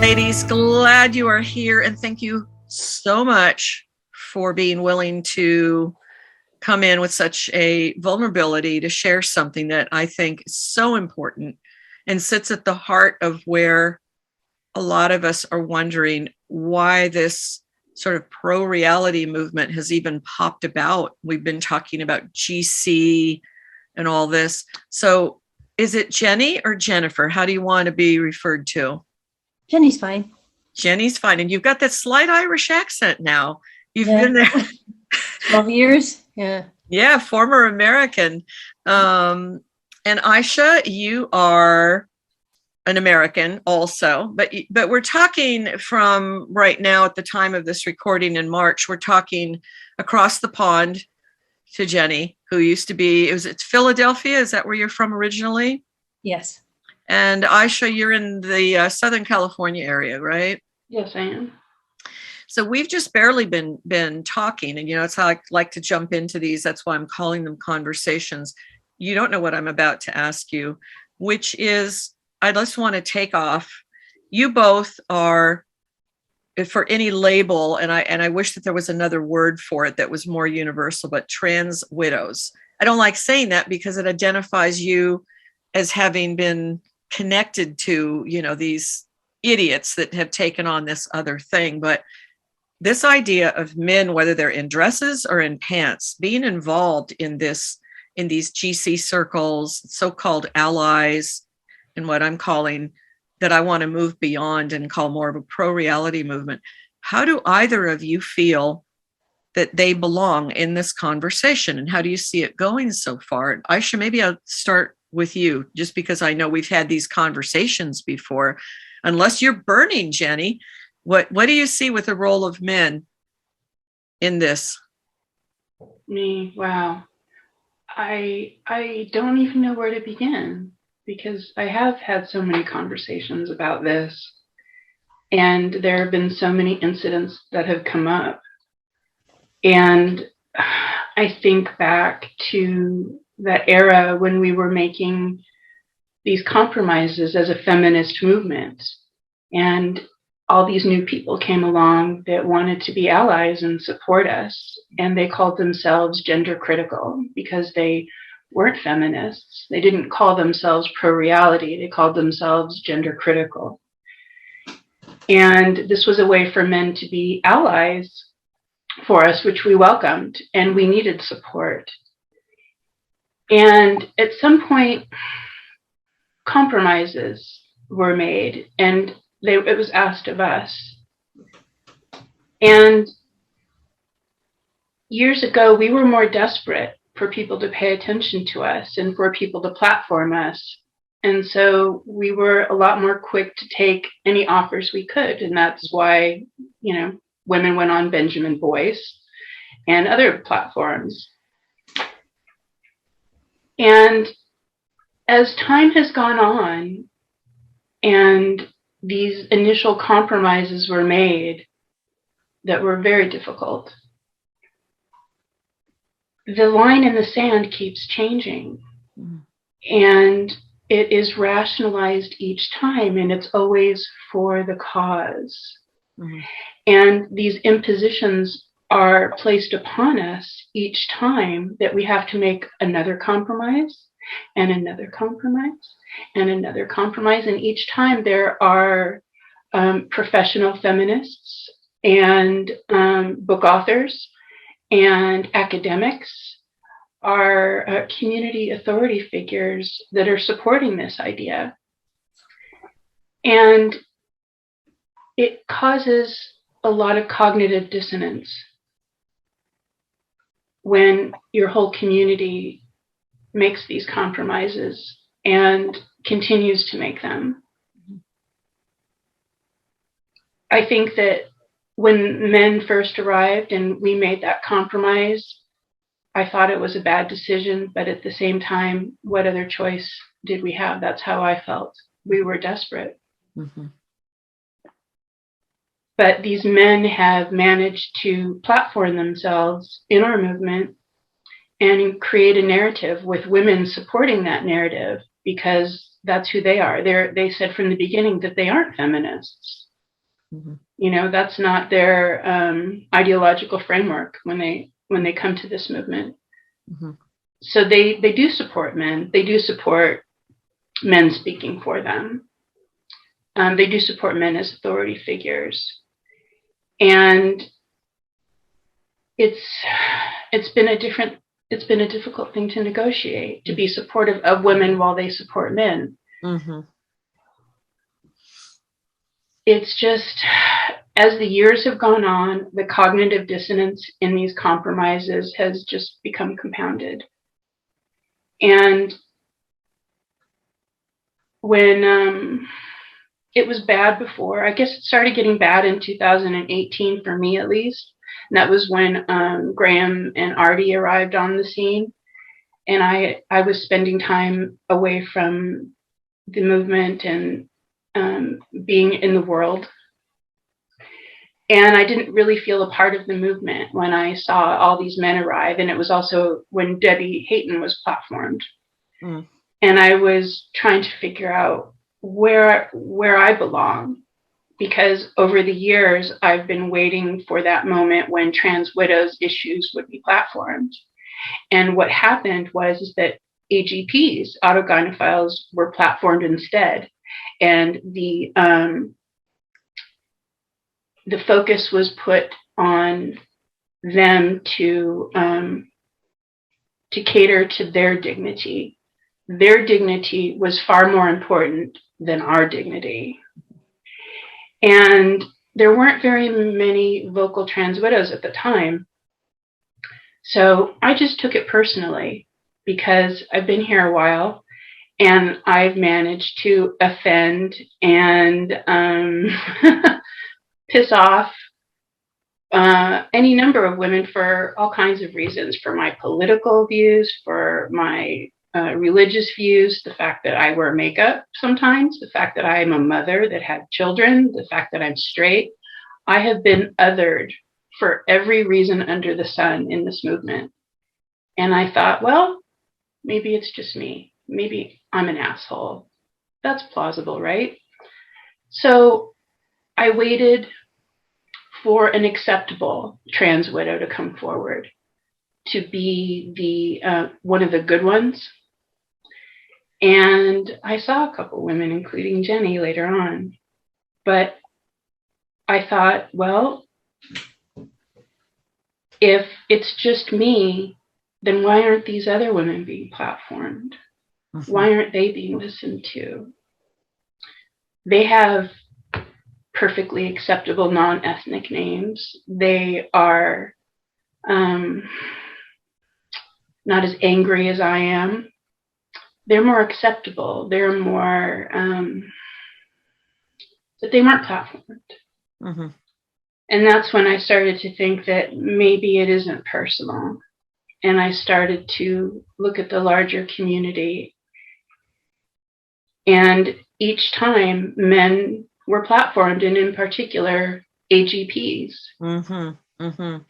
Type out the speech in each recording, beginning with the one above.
Ladies, glad you are here, and thank you so much for being willing to come in with such a vulnerability to share something that I think is so important and sits at the heart of where a lot of us are wondering why this sort of pro-reality movement has even popped about. We've been talking about GC and all this. So is it Jenny or Jennifer? How do you want to be referred to? Jenny's fine. Jenny's fine. And you've got that slight Irish accent now. You've been there 12 years. Yeah. Yeah, former American. And Ayesha, you are an American also, but we're talking from right now at the time of this recording in March, we're talking across the pond to Jenny, who used to be, it's Philadelphia. Is that where you're from originally? Yes. And Ayesha, you're in the Southern California area, right? Yes, I am. So we've just barely been talking, and it's how I like to jump into these. That's why I'm calling them conversations. You don't know what I'm about to ask you, which is, I just want to take off. You both are, for any label, and I wish that there was another word for it that was more universal, but Transwidows. I don't like saying that because it identifies you as having been connected to, these idiots that have taken on this other thing. But this idea of men, whether they're in dresses or in pants, being involved in these GC circles, so-called allies, and what I'm calling that I want to move beyond and call more of a pro-reality movement. How do either of you feel that they belong in this conversation, and how do you see it going so far? Ayesha, maybe I'll start with you, just because I know we've had these conversations before. Unless you're burning, Jenny, what do you see with the role of men in this? Me, wow. I don't even know where to begin, because I have had so many conversations about this, and there have been so many incidents that have come up. And I think back to that era when we were making these compromises as a feminist movement, and all these new people came along that wanted to be allies and support us, and they called themselves gender critical because they weren't feminists. They didn't call themselves pro-reality. They called themselves gender critical. And this was a way for men to be allies for us, which we welcomed, and we needed support. And at some point, compromises were made, and it was asked of us. And years ago, we were more desperate for people to pay attention to us and for people to platform us. And so we were a lot more quick to take any offers we could. And that's why, women went on Benjamin Voice and other platforms. And as time has gone on and these initial compromises were made that were very difficult, the line in the sand keeps changing. And it is rationalized each time, and it's always for the cause. And these impositions are placed upon us each time that we have to make another compromise and another compromise and another compromise. And each time there are professional feminists and book authors and academics, are community authority figures that are supporting this idea. And it causes a lot of cognitive dissonance when your whole community makes these compromises and continues to make them. I think that when men first arrived and we made that compromise, I thought it was a bad decision, but at the same time, what other choice did we have? That's how I felt. We were desperate. But these men have managed to platform themselves in our movement and create a narrative with women supporting that narrative, because that's who they are. They said from the beginning that they aren't feminists. Mhm. You know, that's not their ideological framework when they come to this movement. Mhm. So they do support men. They do support men speaking for them. They do support men as authority figures, and it's been a difficult thing to negotiate, to be supportive of women while they support men. Mhm. It's just, as the years have gone on, the cognitive dissonance in these compromises has just become compounded. And when it was bad before, I guess it started getting bad in 2018 for me, at least. And that was when Graham and Artie arrived on the scene. And I was spending time away from the movement and being in the world. And I didn't really feel a part of the movement when I saw all these men arrive. And it was also when Debbie Hayton was platformed. Mm. And I was trying to figure out where I belong, because over the years, I've been waiting for that moment when Transwidows issues would be platformed. And what happened was that AGPs, autogynephiles, were platformed instead. And the focus was put on them to cater to their dignity. Their dignity was far more important than our dignity. And there weren't very many vocal trans widows at the time. So I just took it personally, because I've been here a while and I've managed to offend and piss off any number of women for all kinds of reasons, for my political views, for my religious views, the fact that I wear makeup sometimes, the fact that I'm a mother that had children, the fact that I'm straight. I have been othered for every reason under the sun in this movement. And I thought, well, maybe it's just me. Maybe I'm an asshole. That's plausible, right? So I waited for an acceptable trans widow to come forward to be the one of the good ones. And I saw a couple women, including Jenny, later on. But I thought, well, if it's just me, then why aren't these other women being platformed? Mhm. Why aren't they being listened to? They have perfectly acceptable non-ethnic names. They are not as angry as I am. They're more acceptable. They're more, but they weren't platformed. Mm-hmm. And that's when I started to think that maybe it isn't personal. And I started to look at the larger community. And each time men were platformed, and in particular, AGPs. Mm-hmm. Mm-hmm.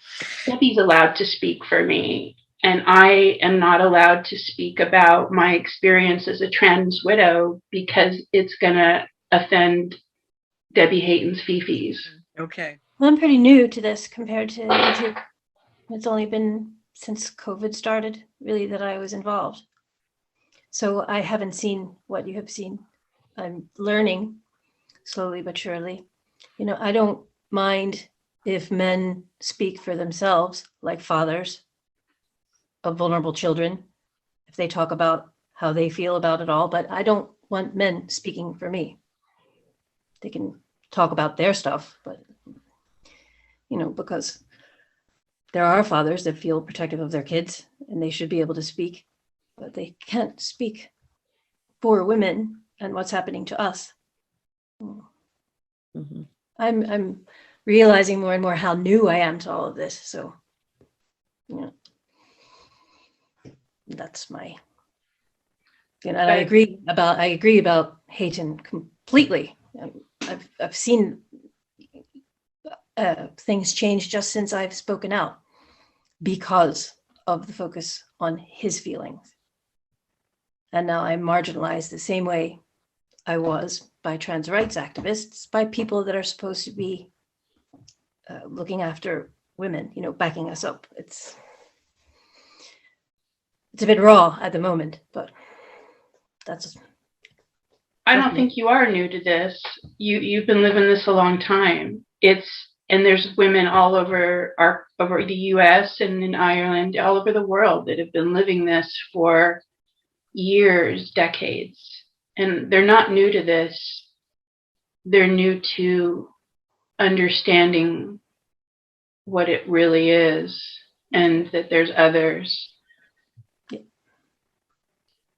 Debbie's allowed to speak for me, and I am not allowed to speak about my experience as a trans widow because it's going to offend Debbie Hayton's fifis. Okay. Well, I'm pretty new to this compared to you two. It's only been since COVID started, really, that I was involved. So I haven't seen what you have seen. I'm learning slowly but surely. You know, I don't mind if men speak for themselves, like fathers of vulnerable children, if they talk about how they feel about it all, but I don't want men speaking for me. They can talk about their stuff, but, you know, because there are fathers that feel protective of their kids and they should be able to speak, but they can't speak for women and what's happening to us. Mm-hmm. I'm realizing more and more how new I am to all of this. So, you know, that's my, you know, and I agree about Hayton completely. I've seen things change just since I've spoken out because of the focus on his feelings. And now I'm marginalized the same way I was by trans rights activists, by people that are supposed to be looking after women, backing us up. It's a bit raw at the moment, but that's. I don't think you are new to this. You've been living this a long time. And there's women all over the US and in Ireland, all over the world that have been living this for years, decades. And they're not new to this. They're new to understanding what it really is and that there's others. Yeah.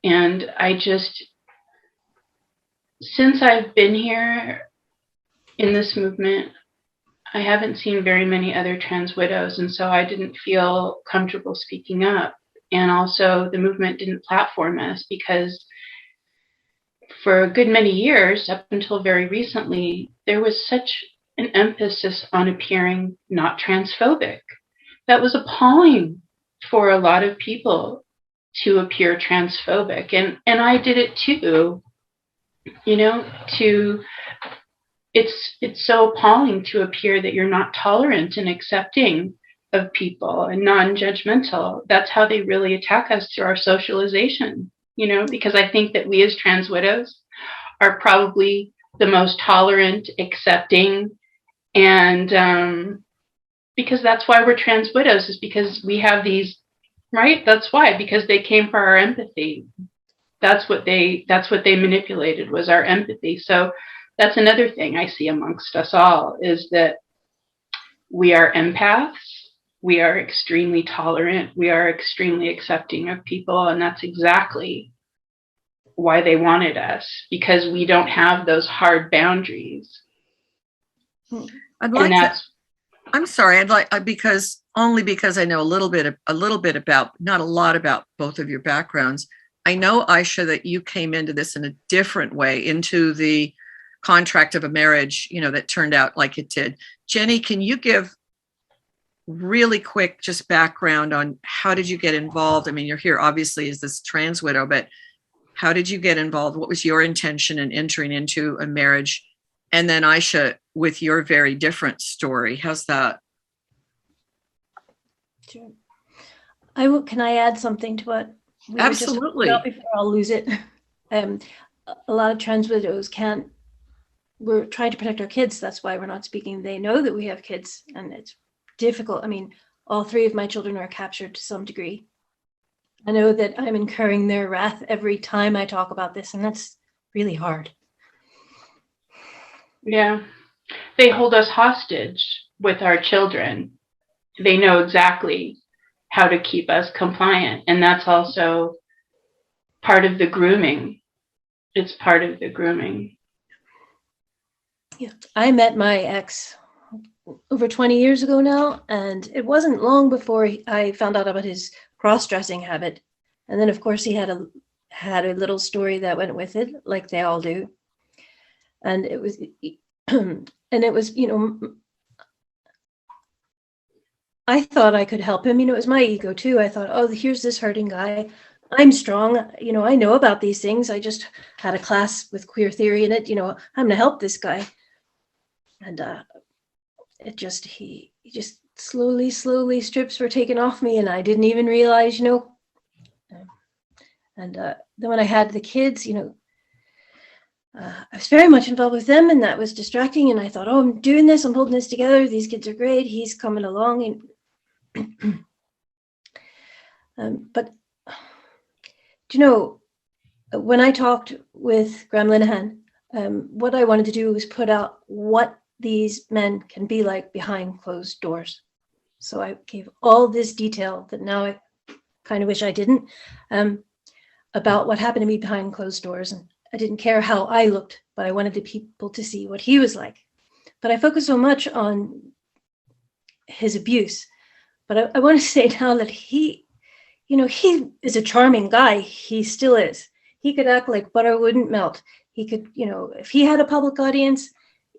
And since I've been here in this movement, I haven't seen very many other trans widows, and so I didn't feel comfortable speaking up. And also the movement didn't platform us because for a good many years, up until very recently, there was such an emphasis on appearing not transphobic. That was appalling for a lot of people to appear transphobic. And I did it too, it's so appalling to appear that you're not tolerant and accepting of people and non-judgmental. That's how they really attack us through our socialization, because I think that we as trans widows are probably the most tolerant, accepting, and because that's why we're trans widows, is because we have these, right? That's why, because they came for our empathy. That's what they manipulated, was our empathy. So that's another thing I see amongst us all, is that we are empaths. We are extremely tolerant. We are extremely accepting of people. And that's exactly why they wanted us, because we don't have those hard boundaries. I'm sorry. because I know a little bit about, not a lot about both of your backgrounds. I know, Ayesha, that you came into this in a different way, into the contract of a marriage, that turned out like it did. Jenny, can you give really quick just background on how did you get involved? I mean, you're here obviously as this trans widow, but how did you get involved? What was your intention in entering into a marriage? And then Ayesha, with your very different story. How's that? Sure. Can I add something to what we Absolutely. were just before I'll lose it? A lot of trans widows we're trying to protect our kids. That's why we're not speaking. They know that we have kids, and it's difficult. I mean, all three of my children are captured to some degree. I know that I'm incurring their wrath every time I talk about this, and that's really hard. Yeah. They hold us hostage with our children. They know exactly how to keep us compliant. And that's also part of the grooming. It's part of the grooming. Yeah. I met my ex over 20 years ago now, and it wasn't long before I found out about his cross-dressing habit. And then, of course, he had a little story that went with it, like they all do. And it was, I thought I could help him. It was my ego too. I thought, oh, here's this hurting guy. I'm strong. I know about these things. I just had a class with queer theory in it. I'm going to help this guy. And he just slowly strips were taken off me, and I didn't even realize, And then when I had the kids, I was very much involved with them, and that was distracting. And I thought, oh, I'm doing this. I'm holding this together. These kids are great. He's coming along. And but, when I talked with Graham Linehan, what I wanted to do was put out what these men can be like behind closed doors. So I gave all this detail that now I kind of wish I didn't, about what happened to me behind closed doors. And I didn't care how I looked, but I wanted the people to see what he was like. But I focused so much on his abuse. But I want to say now that he is a charming guy. He still is. He could act like butter wouldn't melt. He could, if he had a public audience,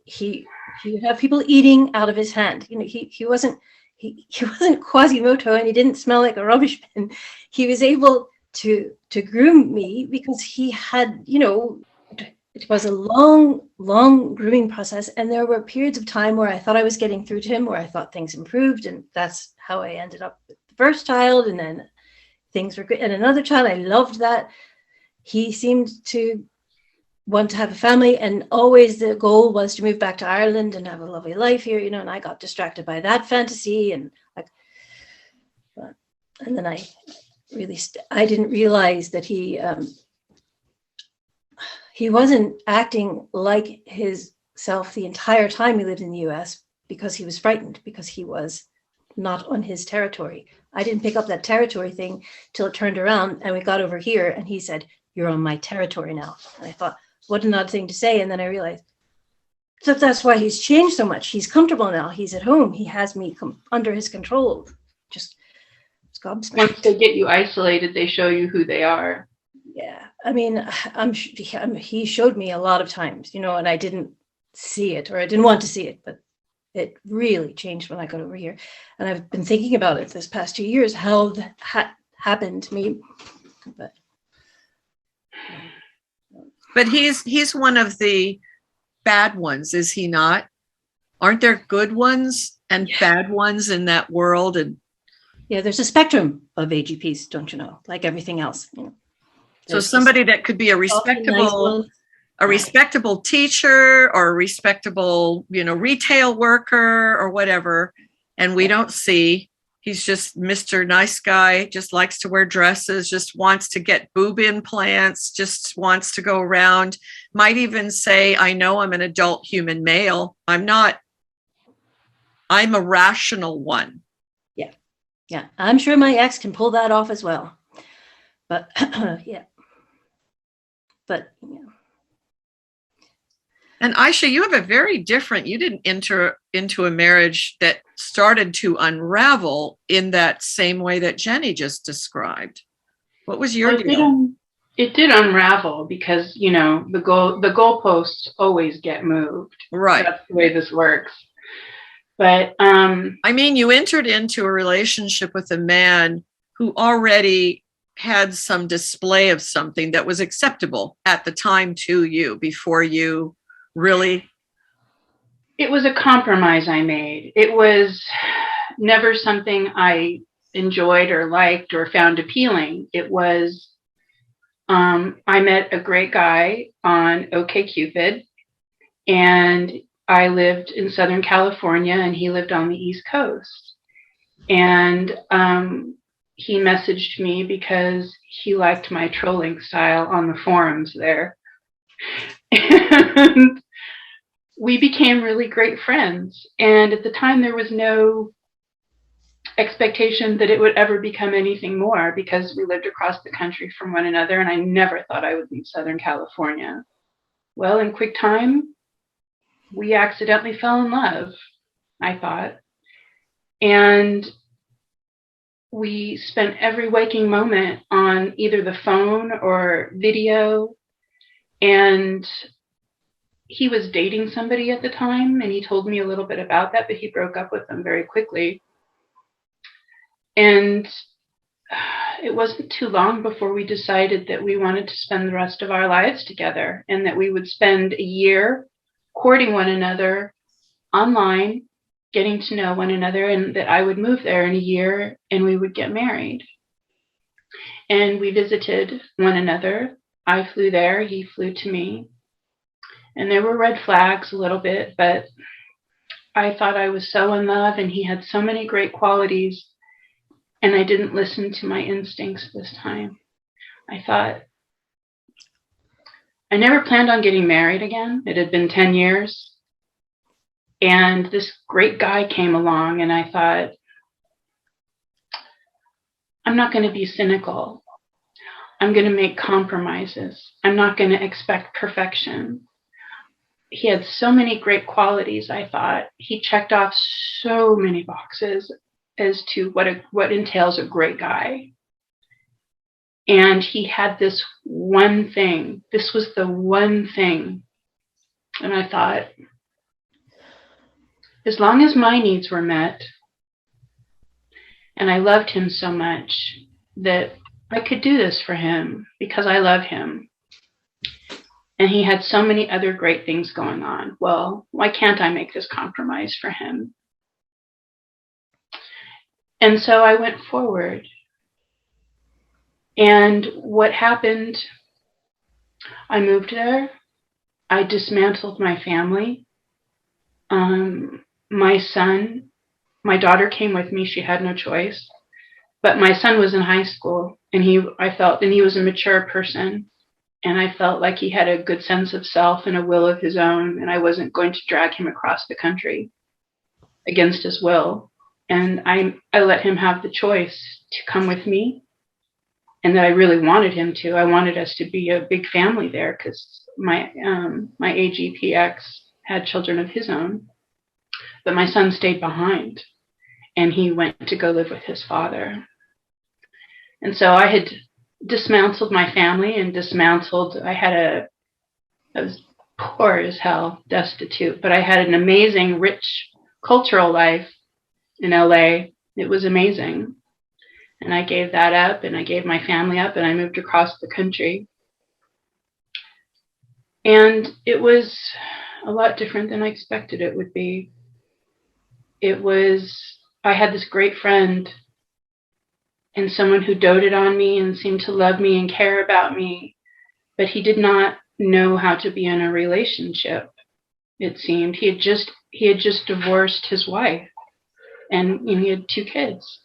he would have people eating out of his hand. He wasn't Quasimodo, and he didn't smell like a rubbish bin. He was able to groom me because he had, it was a long, long grooming process. And there were periods of time where I thought I was getting through to him, where I thought things improved. And that's how I ended up with the first child. And then things were good. And another child, I loved that. He seemed to want to have a family. And always the goal was to move back to Ireland and have a lovely life here, you know, and I got distracted by that fantasy. And then I really, I didn't realize that he wasn't acting like his self the entire time he lived in the US, because he was frightened, because he was not on his territory. I didn't pick up that territory thing till it turned around and we got over here and he said, "You're on my territory now." And I thought, what an odd thing to say. And then I realized that's why he's changed so much. He's comfortable now. He's at home. He has me under his control. Just once they get you isolated, they show you who they are. Yeah, I mean, he showed me a lot of times, you know, and I didn't see it, or I didn't want to see it, but it really changed when I got over here. And I've been thinking about it this past 2 years, how that happened to me. But he's one of the bad ones, is he not? Aren't there good ones and bad ones in that world? And yeah, there's a spectrum of AGPs, don't you know? Like everything else, you know. So somebody that could be a respectable teacher or a respectable, you know, retail worker or whatever, and we don't see. He's just Mr. Nice Guy, just likes to wear dresses, just wants to get boob implants, just wants to go around, might even say, "I know I'm an adult human male. I'm not. I'm a rational one." Yeah, I'm sure my ex can pull that off as well. But yeah. But yeah. And Ayesha, you have a very different, you didn't enter into a marriage that started to unravel in that same way that Jenny just described. What was your deal? It did unravel because, you know, the goalposts always get moved. Right. That's the way this works. But I mean, you entered into a relationship with a man who already had some display of something that was acceptable at the time to you before you really. It was a compromise I made. It was never something I enjoyed or liked or found appealing. It was, I met a great guy on OkCupid, and I lived in Southern California and he lived on the East Coast. And he messaged me because he liked my trolling style on the forums there. And we became really great friends. And at the time, there was no expectation that it would ever become anything more because we lived across the country from one another. And I never thought I would leave Southern California. Well, in quick time, we accidentally fell in love, I thought. And we spent every waking moment on either the phone or video. And he was dating somebody at the time, and he told me a little bit about that, but he broke up with them very quickly. And it wasn't too long before we decided that we wanted to spend the rest of our lives together, and that we would spend a year courting one another online, getting to know one another, and that I would move there in a year and we would get married. And we visited one another. I flew there, he flew to me. And there were red flags a little bit, but I thought I was so in love and he had so many great qualities, and I didn't listen to my instincts this time. I thought, I never planned on getting married again. It had been 10 years. And this great guy came along, and I thought, I'm not going to be cynical. I'm going to make compromises. I'm not going to expect perfection. He had so many great qualities, I thought. He checked off so many boxes as to what entails a great guy. And he had this one thing. This was the one thing. And I thought, as long as my needs were met, and I loved him so much that I could do this for him because I love him. And he had so many other great things going on. Well, why can't I make this compromise for him? And so I went forward. And what happened, I moved there. I dismantled my family. My son, my daughter came with me. She had no choice. But my son was in high school, and he was a mature person. And I felt like he had a good sense of self and a will of his own, and I wasn't going to drag him across the country against his will. And I let him have the choice to come with me, and that I really wanted him to. I wanted us to be a big family there because my AGP ex had children of his own. But my son stayed behind, and he went to go live with his father. And so I had dismantled my family and I was poor as hell, destitute, but I had an amazing, rich cultural life in LA. It was amazing. And I gave that up, and I gave my family up, and I moved across the country. And it was a lot different than I expected it would be. I had this great friend and someone who doted on me and seemed to love me and care about me, but he did not know how to be in a relationship. It seemed he had just divorced his wife, and he had 2 kids.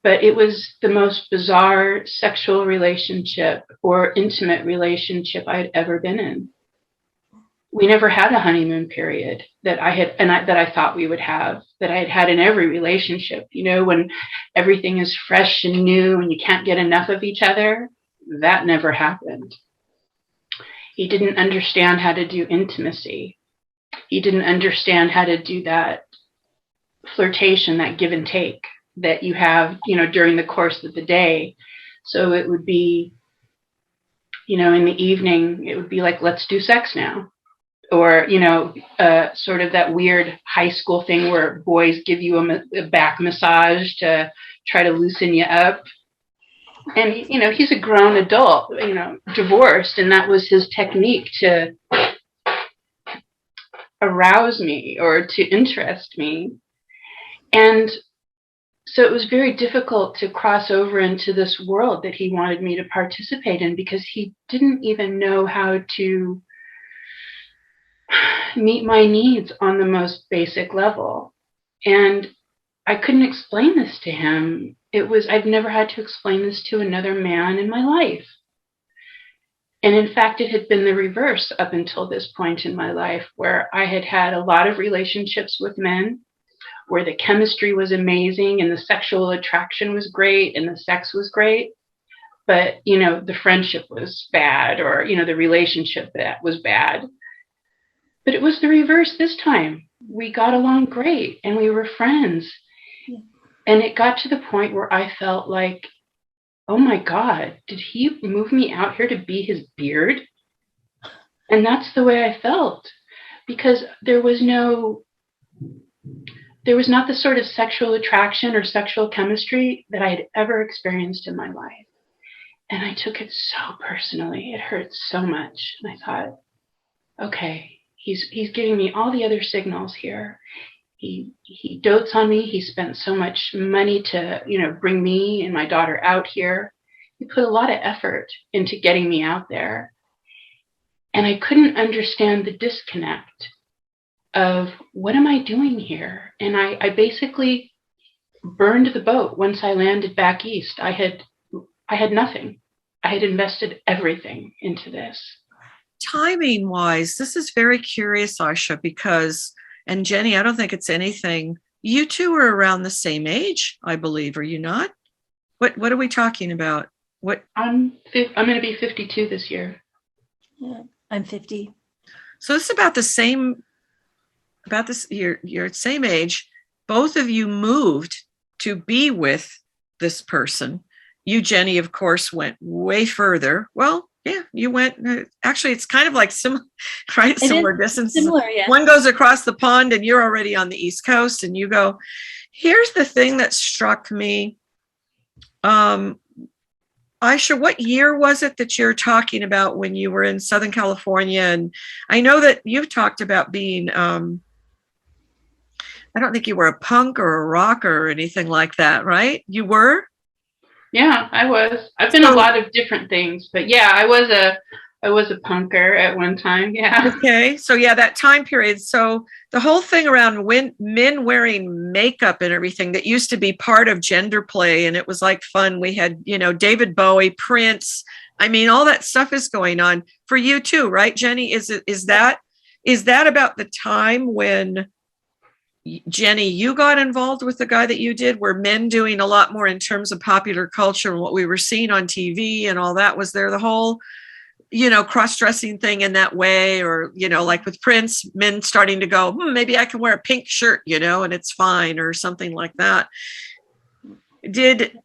But it was the most bizarre sexual relationship or intimate relationship I had ever been in. We never had a honeymoon period that I thought we would have, that I had had in every relationship. When everything is fresh and new and you can't get enough of each other, that never happened. He didn't understand how to do intimacy. He didn't understand how to do that flirtation, that give and take that you have, during the course of the day. So it would be, in the evening, it would be like, let's do sex now. Or, sort of that weird high school thing where boys give you a back massage to try to loosen you up. And, he's a grown adult, divorced, and that was his technique to arouse me or to interest me. And so it was very difficult to cross over into this world that he wanted me to participate in, because he didn't even know how to meet my needs on the most basic level. And I couldn't explain this to him. I've never had to explain this to another man in my life. And in fact, it had been the reverse up until this point in my life, where I had had a lot of relationships with men where the chemistry was amazing and the sexual attraction was great and the sex was great. But, the friendship was bad, or, the relationship that was bad. But it was the reverse this time. We got along great and we were friends. Yeah. And it got to the point where I felt like, oh my God, did he move me out here to be his beard? And that's the way I felt, because there was not the sort of sexual attraction or sexual chemistry that I had ever experienced in my life. And I took it so personally. It hurt so much. And I thought, okay, he's giving me all the other signals here. He dotes on me. He spent so much money to, bring me and my daughter out here. He put a lot of effort into getting me out there. And I couldn't understand the disconnect of, what am I doing here? And I basically burned the boat once I landed back east. I had nothing. I had invested everything into this. Timing wise, this is very curious, Ayesha, because, and Jenny, I don't think it's anything. You two are around the same age, I believe, are you not? What are we talking about? What? I'm going to be 52 this year. Yeah, I'm 50. So it's about the same. You're at the same age. Both of you moved to be with this person. You, Jenny, of course, went way further. Well, yeah, you went. Actually, it's kind of like similar distance. Similar, yeah. One goes across the pond, and you're already on the East Coast, and you go. Here's the thing that struck me. Ayesha, what year was it that you're talking about when you were in Southern California? And I know that you've talked about being, I don't think you were a punk or a rocker or anything like that, right? You were? Yeah, I was. I've been a lot of different things, but yeah, I was a punker at one time. Yeah. Okay. So yeah, that time period. So the whole thing around men wearing makeup and everything that used to be part of gender play, and it was like fun. We had, David Bowie, Prince. I mean, all that stuff is going on for you too, right, Jenny? Is that about the time when Jenny, you got involved with the guy that you did? Were men doing a lot more in terms of popular culture and what we were seeing on TV and all that? Was there the whole, cross-dressing thing in that way? Or, like with Prince, men starting to go, maybe I can wear a pink shirt, and it's fine, or something like that. Did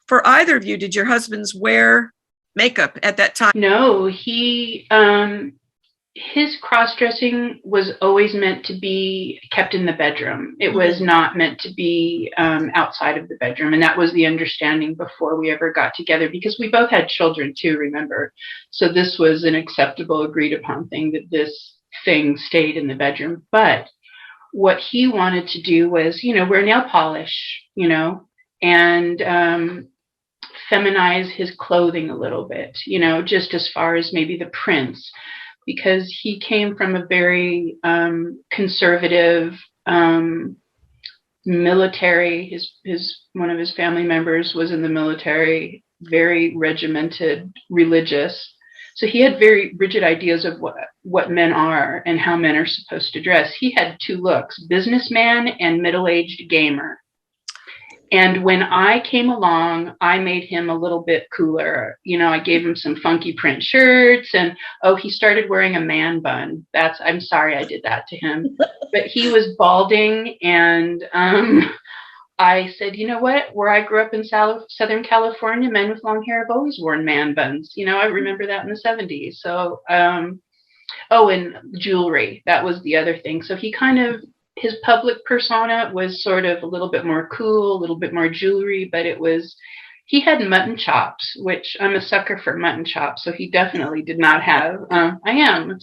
for either of you, did your husbands wear makeup at that time? No, his cross-dressing was always meant to be kept in the bedroom. It was not meant to be outside of the bedroom. And that was the understanding before we ever got together, because we both had children too, remember? So this was an acceptable, agreed upon thing, that this thing stayed in the bedroom. But what he wanted to do was, wear nail polish, and feminize his clothing a little bit, just as far as maybe the prints, because he came from a very conservative military. His one of his family members was in the military, very regimented, religious. So he had very rigid ideas of what men are and how men are supposed to dress. He had two looks: businessman and middle-aged gamer. And when I came along, I made him a little bit cooler. I gave him some funky print shirts, and he started wearing a man bun. I'm sorry I did that to him. But he was balding, and I said, you know what? Where I grew up in Southern California, men with long hair have always worn man buns. I remember that in the 70s. So, and jewelry. That was the other thing. So his public persona was sort of a little bit more cool, a little bit more jewelry, but he had mutton chops, which I'm a sucker for mutton chops. So he definitely did not have. I am.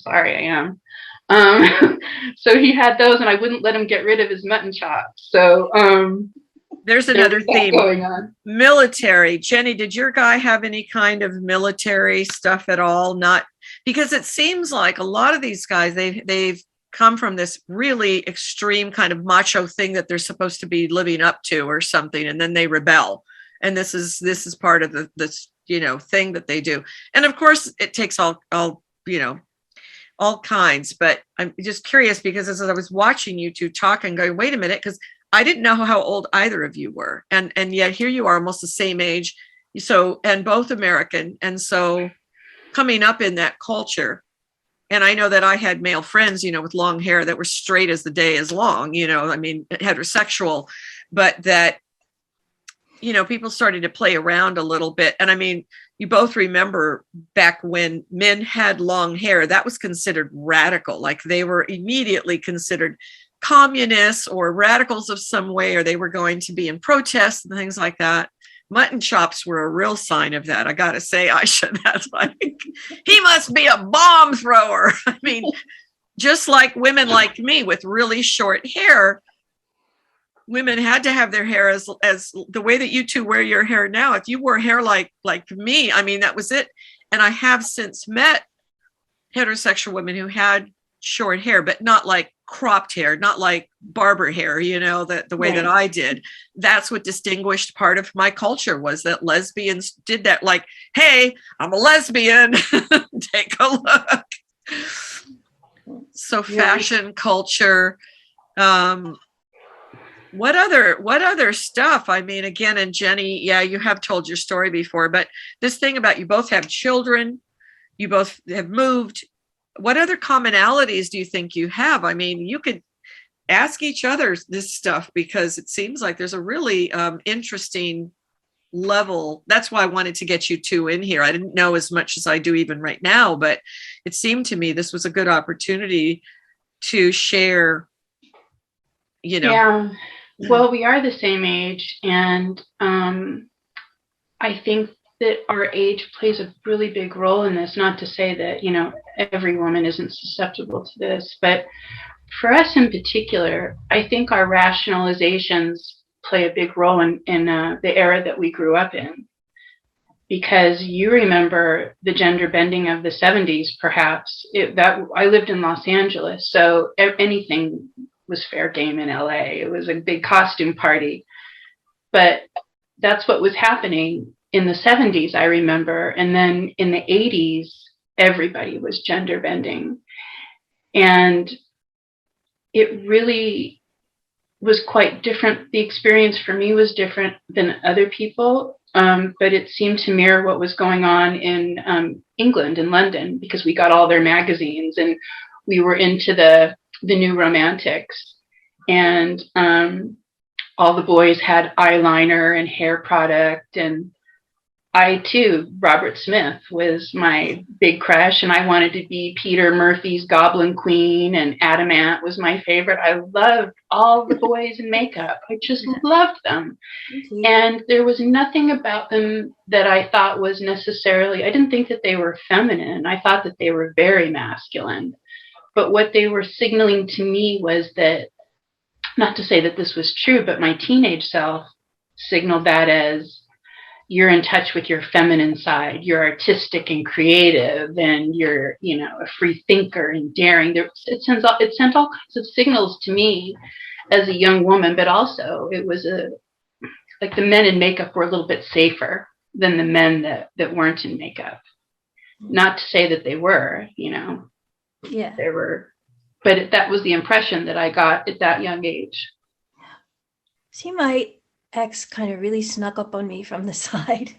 So he had those, and I wouldn't let him get rid of his mutton chops. So there's another theme going on. Military. Jenny, did your guy have any kind of military stuff at all? Not because it seems like a lot of these guys, they've come from this really extreme kind of macho thing that they're supposed to be living up to or something, and then they rebel. And this is part of this thing that they do. And of course it takes all kinds, but I'm just curious because as I was watching you two talk and going, wait a minute, because I didn't know how old either of you were. And yet here you are, almost the same age. So, and both American. And so coming up in that culture, and I know that I had male friends, with long hair that were straight as the day is long, heterosexual, but that, people started to play around a little bit. And I mean, you both remember back when men had long hair, that was considered radical. Like they were immediately considered communists or radicals of some way, or they were going to be in protest and things like that. Mutton chops were a real sign of that. I got to say, Ayesha, that's like, he must be a bomb thrower. I mean, just like women like me with really short hair, women had to have their hair as the way that you two wear your hair now. If you wore hair like me, I mean, that was it. And I have since met heterosexual women who had short hair, but not like cropped hair, not like barber hair, the way that I did. That's what distinguished part of my culture, was that lesbians did that. Like, hey, I'm a lesbian. Take a look. So fashion culture. What other stuff? I mean, again, and Jenny, yeah, you have told your story before, but this thing about you both have children, you both have moved. What other commonalities do you think you have? I mean, you could ask each other this stuff because it seems like there's a really interesting level. That's why I wanted to get you two in here. I didn't know as much as I do even right now, but it seemed to me this was a good opportunity to share, Yeah. Well, we are the same age, and I think that our age plays a really big role in this. Not to say that, you know, every woman isn't susceptible to this, but for us in particular, I think our rationalizations play a big role in the era that we grew up in. Because you remember the gender bending of the 70s, perhaps. I lived in Los Angeles, so anything was fair game in LA. It was a big costume party. But that's what was happening in the 70s, I remember. And then in the 80s, everybody was gender bending. And it really was quite different. The experience for me was different than other people. But it seemed to mirror what was going on in England, in London, because we got all their magazines and we were into the new romantics. And all the boys had eyeliner and hair product. And I, too, Robert Smith was my big crush, and I wanted to be Peter Murphy's Goblin Queen, and Adamant was my favorite. I loved all the boys in makeup. I just loved them. Mm-hmm. And there was nothing about them that I thought was necessarily, I didn't think that they were feminine. I thought that they were very masculine. But what they were signaling to me was that, not to say that this was true, but my teenage self signaled that as, you're in touch with your feminine side, you're artistic and creative, and you're, you know, a free thinker and daring. It sent all kinds of signals to me as a young woman, but also it was like the men in makeup were a little bit safer than the men that weren't in makeup. Not to say that they were, you know. Yeah. They were, but that was the impression that I got at that young age. See, my ex kind of really snuck up on me from the side,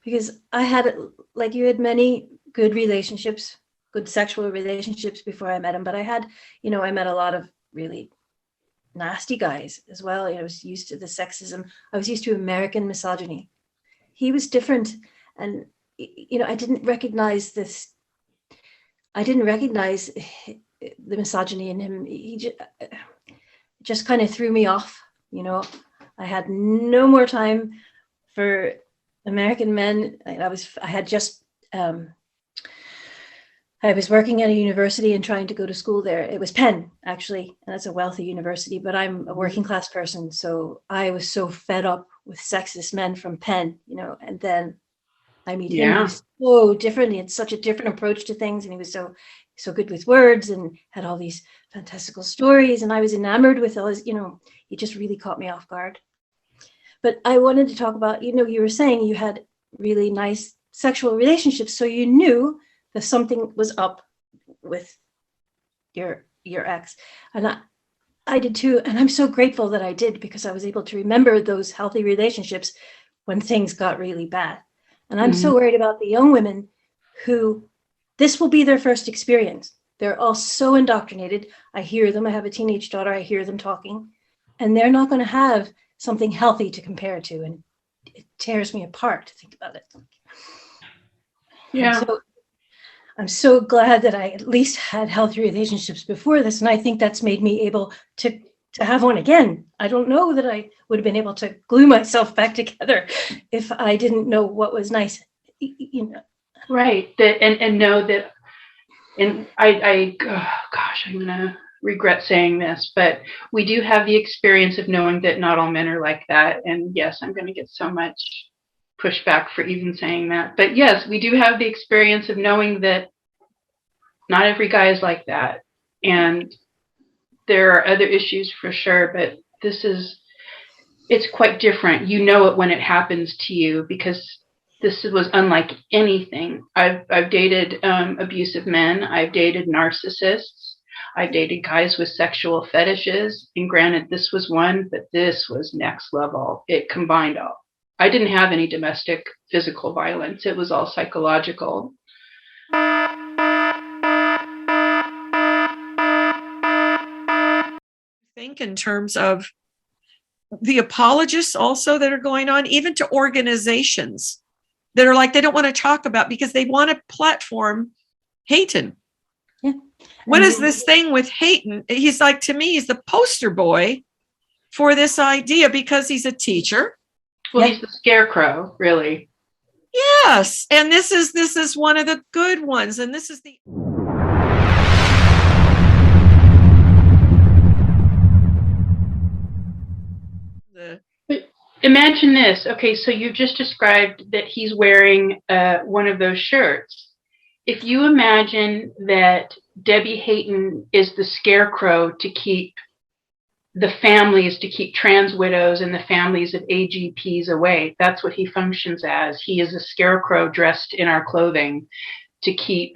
because I had, like you had, many good relationships, good sexual relationships before I met him. But I had, you know, I met a lot of really nasty guys as well. You know, I was used to the sexism. I was used to American misogyny. He was different. And, you know, I didn't recognize this. I didn't recognize the misogyny in him. He just kind of threw me off, you know. I had no more time for American men. I was working at a university and trying to go to school there. It was Penn, actually, and that's a wealthy university, but I'm a working class person. So I was so fed up with sexist men from Penn, you know, and then I meet him. He was so different. He had such a different approach to things, and he was so good with words and had all these fantastical stories. And I was enamored with all his, you know, he just really caught me off guard. But I wanted to talk about, you know, you were saying you had really nice sexual relationships, so you knew that something was up with your ex. And I did too. And I'm so grateful that I did, because I was able to remember those healthy relationships when things got really bad. And I'm so worried about the young women who this will be their first experience. They're all so indoctrinated. I hear them. I have a teenage daughter. I hear them talking, and they're not going to have something healthy to compare to. And it tears me apart to think about it. Yeah. So I'm so glad that I at least had healthy relationships before this. And I think that's made me able to have one again. I don't know that I would have been able to glue myself back together if I didn't know what was nice, you know. Right. And know that, and I'm going to regret saying this, but we do have the experience of knowing that not all men are like that. And yes, I'm going to get so much pushback for even saying that. But yes, we do have the experience of knowing that not every guy is like that. And there are other issues for sure, but it's quite different. You know it when it happens to you, because this was unlike anything. I've dated abusive men. I've dated narcissists. I've dated guys with sexual fetishes. And granted, this was one, but this was next level. It combined all. I didn't have any domestic physical violence. It was all psychological. Think in terms of the apologists also that are going on, even to organizations that are like, they don't want to talk about because they want to platform Hayton. Yeah. What is this thing with Hayton? He's like, to me, he's the poster boy for this idea because he's a teacher. Well, he's the scarecrow, really. Yes. And this is one of the good ones. And this is the But imagine this. Okay, so you just described that he's wearing one of those shirts. If you imagine that Debbie Hayton is the scarecrow to keep the families, to keep trans widows and the families of AGPs away, that's what he functions as. He is a scarecrow dressed in our clothing to keep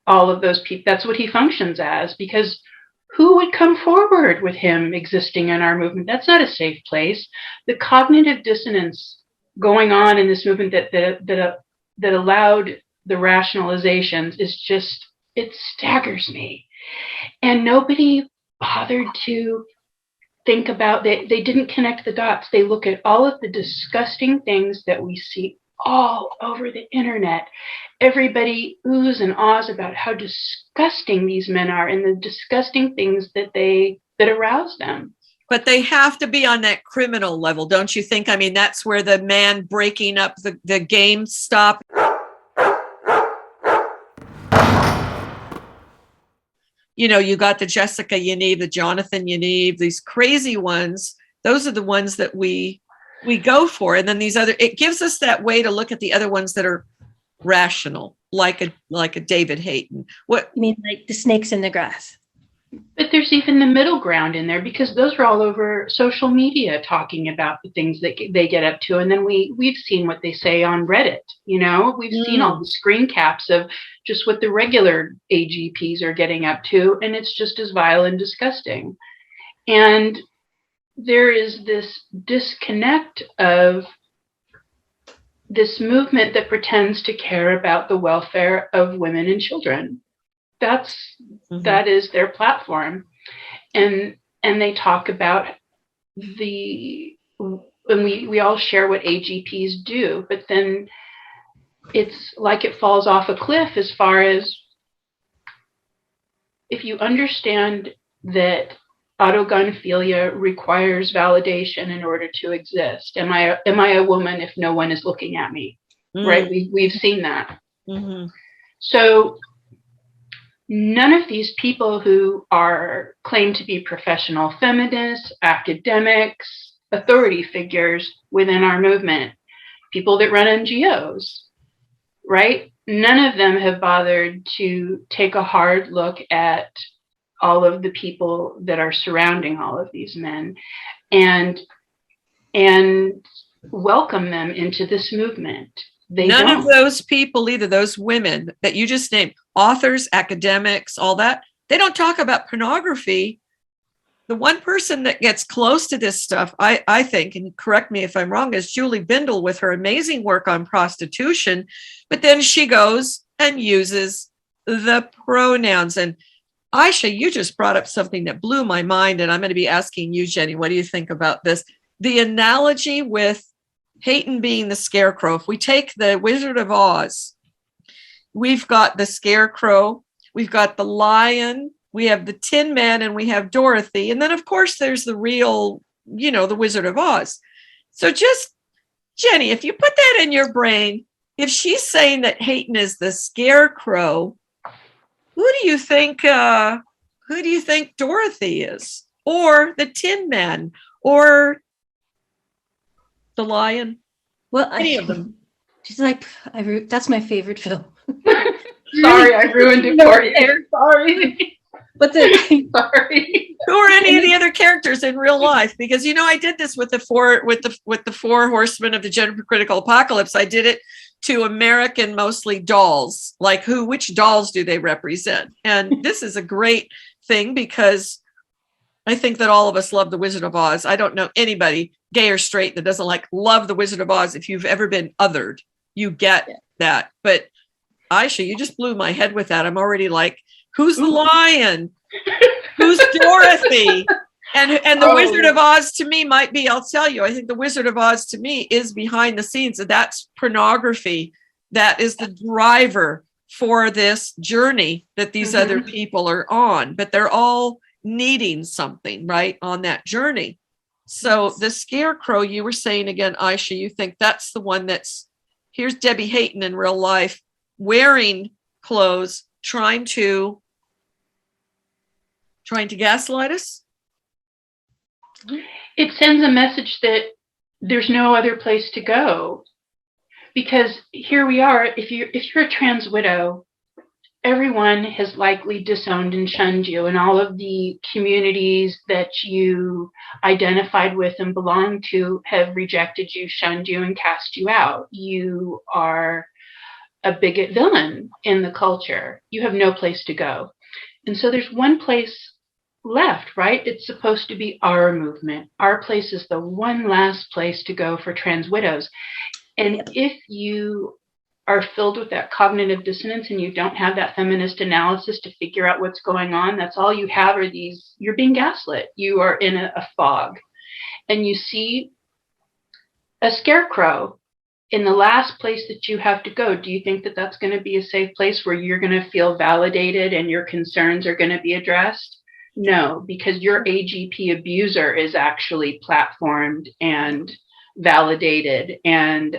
all of those people. That's what he functions as, because who would come forward with him existing in our movement? That's not a safe place. The cognitive dissonance going on in this movement that allowed the rationalizations is just, it staggers me. And nobody bothered to think about, they didn't connect the dots. They look at all of the disgusting things that we see all over the internet. Everybody oohs and ahs about how disgusting these men are and the disgusting things that arouse them. But they have to be on that criminal level, don't you think? I mean, that's where the man breaking up the GameStop. You know, you got the Jessica Yaniv, the Jonathan Yaniv, these crazy ones. Those are the ones that we go for. And then these other, it gives us that way to look at the other ones that are rational, like a David Hayton. What You mean like the snakes in the grass? But there's even the middle ground in there, because those are all over social media talking about the things that they get up to. And then we've seen what they say on Reddit. You know, we've seen all the screen caps of just what the regular AGPs are getting up to. And it's just as vile and disgusting. And there is this disconnect of this movement that pretends to care about the welfare of women and children. That is their platform. And they talk about and we all share what AGPs do, but then it's like it falls off a cliff as far as, if you understand that autogynephilia requires validation in order to exist. Am I a woman if no one is looking at me? Right? We've seen that. So none of these people who are claimed to be professional feminists, academics, authority figures within our movement, people that run NGOs, right? None of them have bothered to take a hard look at all of the people that are surrounding all of these men and welcome them into this movement. None of those people, either those women that you just named, authors, academics, all that, they don't talk about pornography. The one person that gets close to this stuff, I think, and correct me if I'm wrong, is Julie Bindel with her amazing work on prostitution. But then she goes and uses the pronouns. And Ayesha, you just brought up something that blew my mind. And I'm going to be asking you, Jenny, what do you think about this? The analogy with Hayton being the scarecrow. If we take the Wizard of Oz, we've got the scarecrow, we've got the lion, we have the Tin Man, and we have Dorothy. And then, of course, there's the real, the Wizard of Oz. So just, Jenny, if you put that in your brain, if she's saying that Hayton is the scarecrow, who do you think Dorothy is? Or the Tin Man? Or the lion? Well, any of them. She's like, that's my favorite film. Sorry, I ruined it for you. Sorry. What's it? Sorry. Who are any of the other characters in real life? Because I did this with the four horsemen of the gender critical apocalypse. I did it to American mostly dolls. Like which dolls do they represent? And this is a great thing because I think that all of us love the Wizard of Oz. I don't know anybody, gay or straight, that doesn't love the Wizard of Oz. If you've ever been othered, you get that. But Ayesha, you just blew my head with that. I'm already like, who's the lion? Who's Dorothy? And the Wizard of Oz to me might be, I'll tell you, I think the Wizard of Oz to me is behind the scenes. And that's pornography. That is the driver for this journey that these other people are on. But they're all needing something, right, on that journey. So the scarecrow, you were saying again, Ayesha, you think that's the one that's here's Debbie Hayton in real life wearing clothes, trying to gaslight us. It sends a message that there's no other place to go. Because here we are, if you're a trans widow, everyone has likely disowned and shunned you, and all of the communities that you identified with and belonged to have rejected you, shunned you, and cast you out. You are a bigot villain in the culture. You have no place to go. And so there's one place left, right? It's supposed to be our movement. Our place is the one last place to go for trans widows. And if you are filled with that cognitive dissonance and you don't have that feminist analysis to figure out what's going on, that's all you have are these, you're being gaslit. You are in a fog. And you see a scarecrow in the last place that you have to go. Do you think that that's going to be a safe place where you're going to feel validated and your concerns are going to be addressed? No, because your AGP abuser is actually platformed and validated and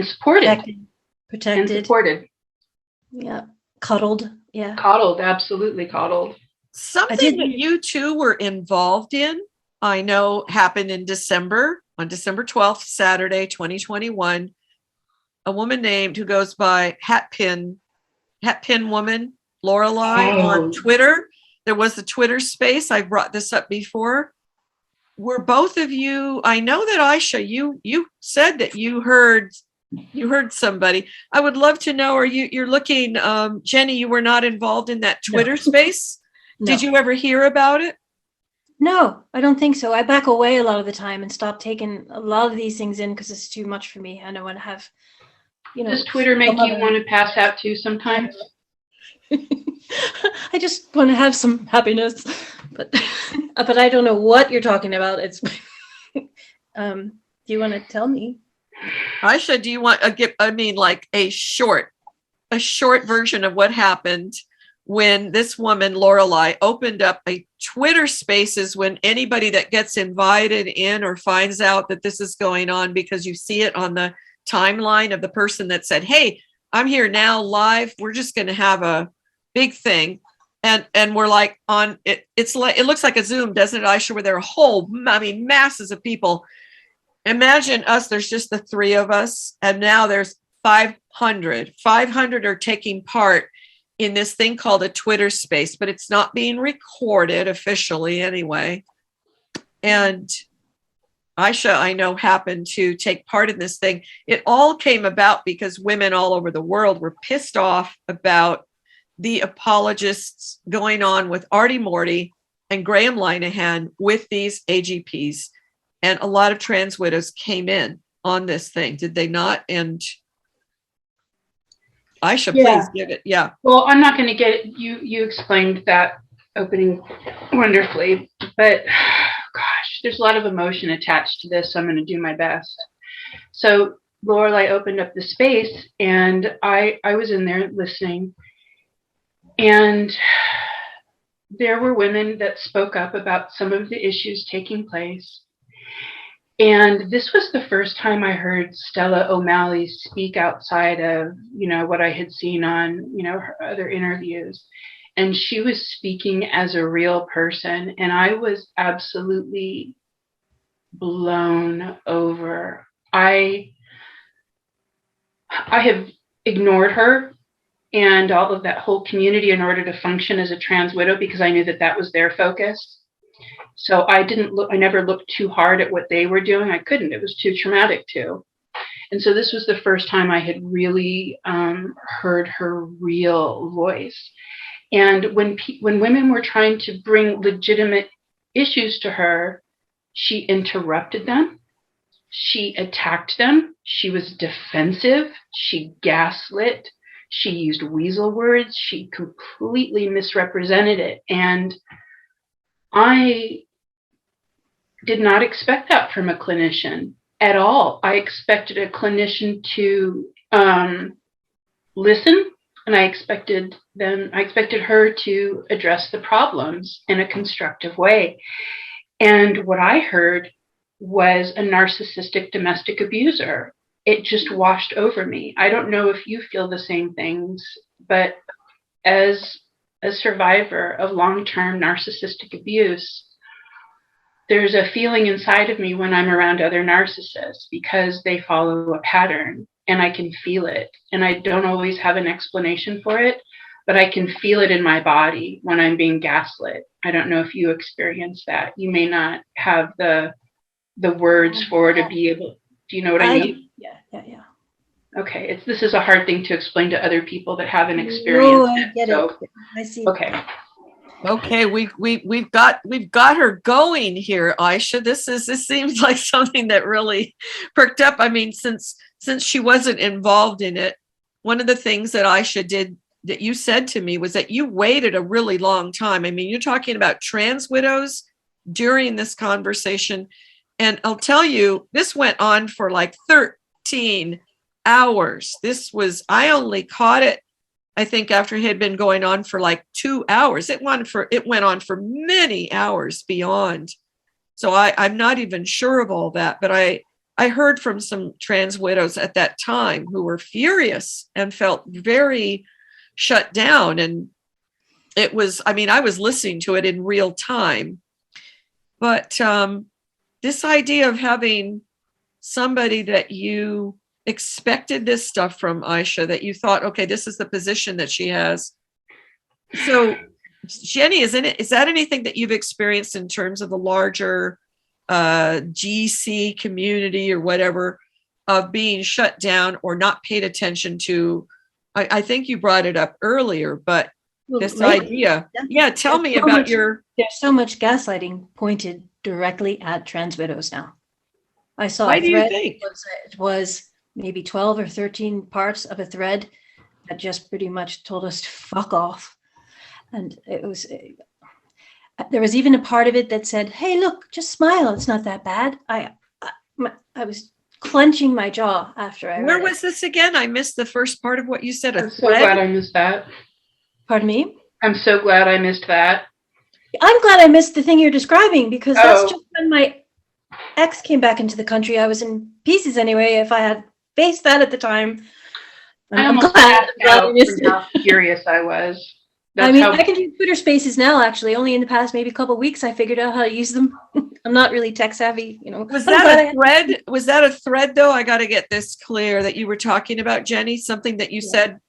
supported. Protected. And supported. Yeah. Cuddled. Yeah. Coddled, absolutely coddled. Something that you two were involved in, I know, happened in December, on December 12th, Saturday, 2021. A woman who goes by Hatpin Woman, Lorelei, on Twitter. There was the Twitter space. I brought this up before. Were both of you, I know that Ayesha, you said that you heard somebody. I would love to know, you're looking, Jenny, you were not involved in that Twitter space? No. Did you ever hear about it? No, I don't think so. I back away a lot of the time and stop taking a lot of these things in because it's too much for me. I don't want to have, Does Twitter make you want to pass out too sometimes? I just want to have some happiness, but I don't know what you're talking about. It's do you want to tell me? Ayesha, do you want a short version of what happened when this woman, Lorelei, opened up a Twitter spaces when anybody that gets invited in or finds out that this is going on, because you see it on the timeline of the person that said, hey, I'm here now live. We're just going to have a big thing. And we're like on it. It's like, it looks like a Zoom, doesn't it, Ayesha, where there are masses of people. Imagine us, there's just the three of us. And now there's 500 are taking part in this thing called a Twitter space, but it's not being recorded officially anyway. And Ayesha, I know, happened to take part in this thing. It all came about because women all over the world were pissed off about the apologists going on with Artie Morty and Graham Linehan with these AGPs. And a lot of trans widows came in on this thing, did they not? And Ayesha, please give it. Yeah. Well, I'm not going to get it. You explained that opening wonderfully, but gosh, there's a lot of emotion attached to this, so I'm going to do my best. So Lorelei opened up the space, and I was in there listening, and there were women that spoke up about some of the issues taking place. And this was the first time I heard Stella O'Malley speak outside of, what I had seen on, her other interviews. And she was speaking as a real person. And I was absolutely blown over. I have ignored her and all of that whole community in order to function as a trans widow because I knew that was their focus. So I never looked too hard at what they were doing. I couldn't. It was too traumatic too. And so this was the first time I had really heard her real voice. And when women were trying to bring legitimate issues to her, she interrupted them. She attacked them. She was defensive. She gaslit. She used weasel words. She completely misrepresented it. And I did not expect that from a clinician at all. I expected a clinician to listen, and I expected her to address the problems in a constructive way. And what I heard was a narcissistic domestic abuser. it just washed over me. I don't know if you feel the same things, but as a survivor of long-term narcissistic abuse, there's a feeling inside of me when I'm around other narcissists because they follow a pattern and I can feel it. And I don't always have an explanation for it, but I can feel it in my body when I'm being gaslit. I don't know if you experience that. You may not have the words for to be able, do you know what I mean? Yeah. Okay, this is a hard thing to explain to other people that haven't experienced I get it. I see. Okay, we've got her going here, Ayesha. This seems like something that really perked up. I mean, since she wasn't involved in it, one of the things that Ayesha did that you said to me was that you waited a really long time. I mean, you're talking about Transwidows during this conversation, and I'll tell you, this went on for like 13 hours. I only caught it, I think, after it had been going on for like 2 hours. It went on for many hours beyond. So I'm not even sure of all that, but I heard from some trans widows at that time who were furious and felt very shut down. And I was listening to it in real time. But this idea of having somebody that you expected this stuff from, Ayesha, that you thought, okay, this is the position that she has. So, Jenny, is that anything that you've experienced in terms of the larger GC community or whatever, of being shut down or not paid attention to? I think you brought it up earlier, but this idea. Yeah, tell me about your... There's so much gaslighting pointed directly at trans widows now. I saw Why a do you thread. think? It was maybe 12 or 13 parts of a thread that just pretty much told us to fuck off. And there was even a part of it that said, hey, look, just smile. It's not that bad. I was clenching my jaw after I read it. Where was this again? I missed the first part of what you said. I'm so glad I missed that. Pardon me? I'm so glad I missed that. I'm glad I missed the thing you're describing, because that's just when my ex came back into the country. I was in pieces anyway. If I had faced that at the time, I'm glad I missed it. How furious I was. I mean, I can do Twitter Spaces now. Actually, only in the past maybe a couple of weeks I figured out how to use them. I'm not really tech savvy, you know. Was that a thread? Was that a thread though? I got to get this clear that you were talking about, Jenny. Something that you said.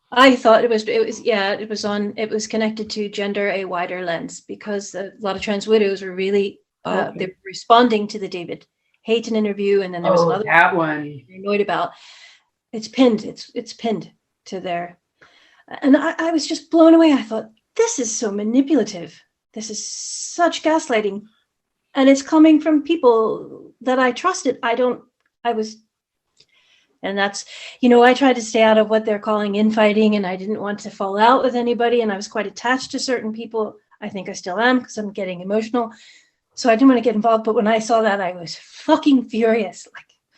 I thought it was connected to gender a wider lens, because a lot of trans widows were really they were responding to the David Hayton interview, and then there was another one they're annoyed about. It's pinned to their, and I was just blown away. I thought, this is so manipulative. This is such gaslighting, and it's coming from people that I trusted. And that's, I tried to stay out of what they're calling infighting, and I didn't want to fall out with anybody. And I was quite attached to certain people. I think I still am, because I'm getting emotional. So I didn't want to get involved. But when I saw that, I was fucking furious.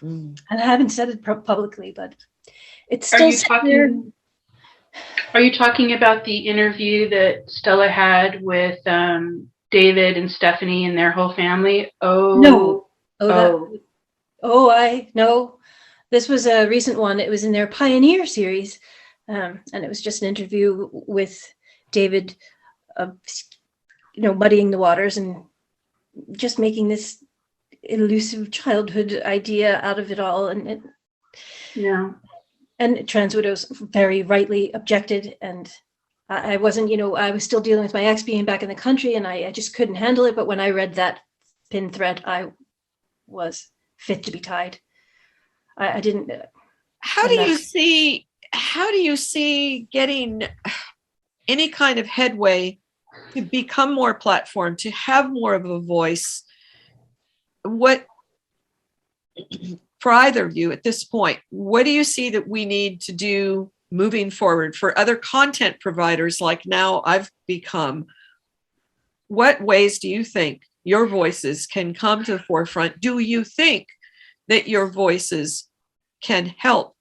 And I haven't said it publicly, but it's still sitting there. Are you talking about the interview that Stella had with David and Stephanie and their whole family? No. No. This was a recent one. It was in their Pioneer series, and it was just an interview with David, muddying the waters and just making this elusive childhood idea out of it all. And trans widows very rightly objected, and I wasn't, I was still dealing with my ex being back in the country, and I just couldn't handle it. But when I read that pin thread, I was fit to be tied. I didn't. How do you see getting any kind of headway to become more platform, to have more of a voice? What, for either of you at this point, what do you see that we need to do moving forward for other content providers like now I've become? What ways do you think your voices can come to the forefront? Do you think that your voices can help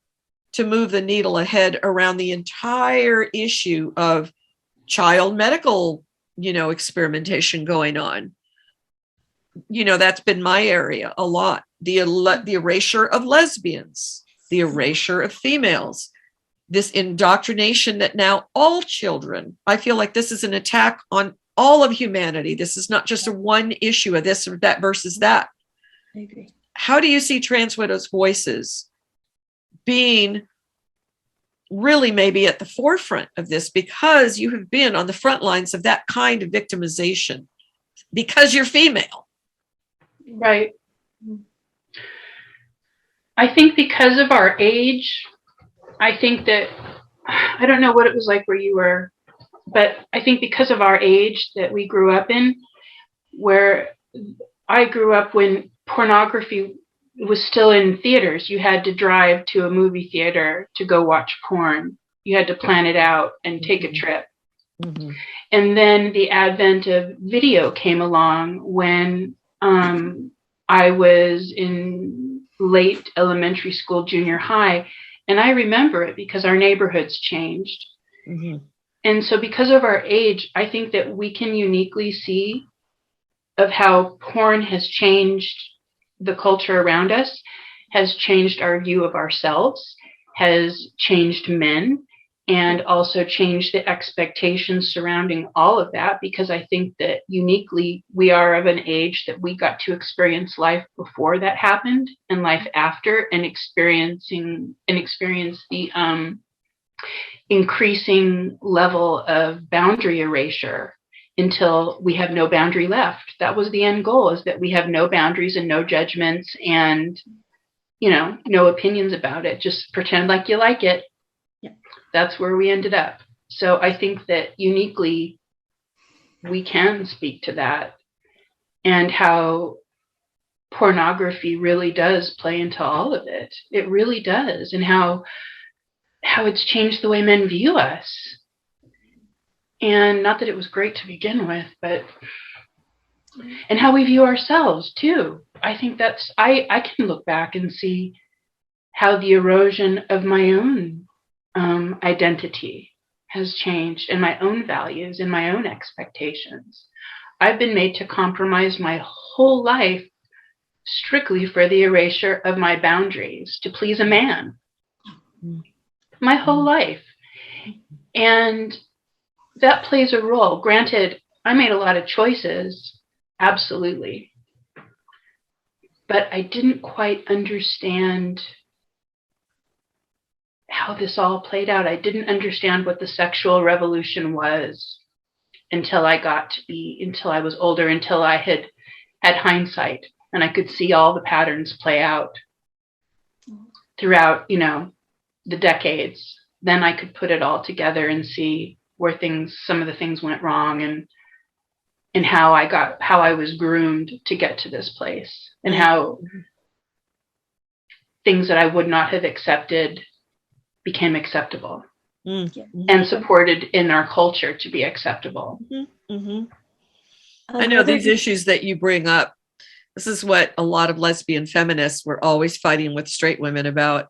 to move the needle ahead around the entire issue of child medical, experimentation going on? That's been my area a lot. The erasure of lesbians, the erasure of females, this indoctrination that now all children, I feel like this is an attack on all of humanity. This is not just a one issue of this or that versus that. I agree. How do you see Transwidows' voices being really maybe at the forefront of this, because you have been on the front lines of that kind of victimization because you're female? Right. I think because of our age, I think that, I don't know what it was like where you were, but I think because of our age that we grew up in, where I grew up when pornography was still in theaters. You had to drive to a movie theater to go watch porn. You had to plan it out and take a trip. Mm-hmm. And then the advent of video came along when I was in late elementary school, junior high. And I remember it because our neighborhoods changed. Mm-hmm. And so because of our age, I think that we can uniquely see of how porn has changed the culture around us, has changed our view of ourselves, has changed men, and also changed the expectations surrounding all of that, because I think that uniquely we are of an age that we got to experience life before that happened and life after, and experience the increasing level of boundary erasure until we have no boundary left. That was the end goal, is that we have no boundaries and no judgments and, no opinions about it. Just pretend like you like it. Yeah. That's where we ended up. So I think that uniquely we can speak to that, and how pornography really does play into all of it. It really does. And how it's changed the way men view us. And not that it was great to begin with, but, and how we view ourselves too. I think that's, I can look back and see how the erosion of my own identity has changed, and my own values and my own expectations. I've been made to compromise my whole life strictly for the erasure of my boundaries to please a man. My whole life. And that plays a role. Granted, I made a lot of choices, absolutely. But I didn't quite understand how this all played out. I didn't understand what the sexual revolution was until I was older, until I had hindsight and I could see all the patterns play out throughout, the decades. Then I could put it all together and see where some of the things went wrong, and how I was groomed to get to this place, and how things that I would not have accepted became acceptable and supported in our culture to be acceptable. Mm-hmm. I know these issues that you bring up, this is what a lot of lesbian feminists were always fighting with straight women about,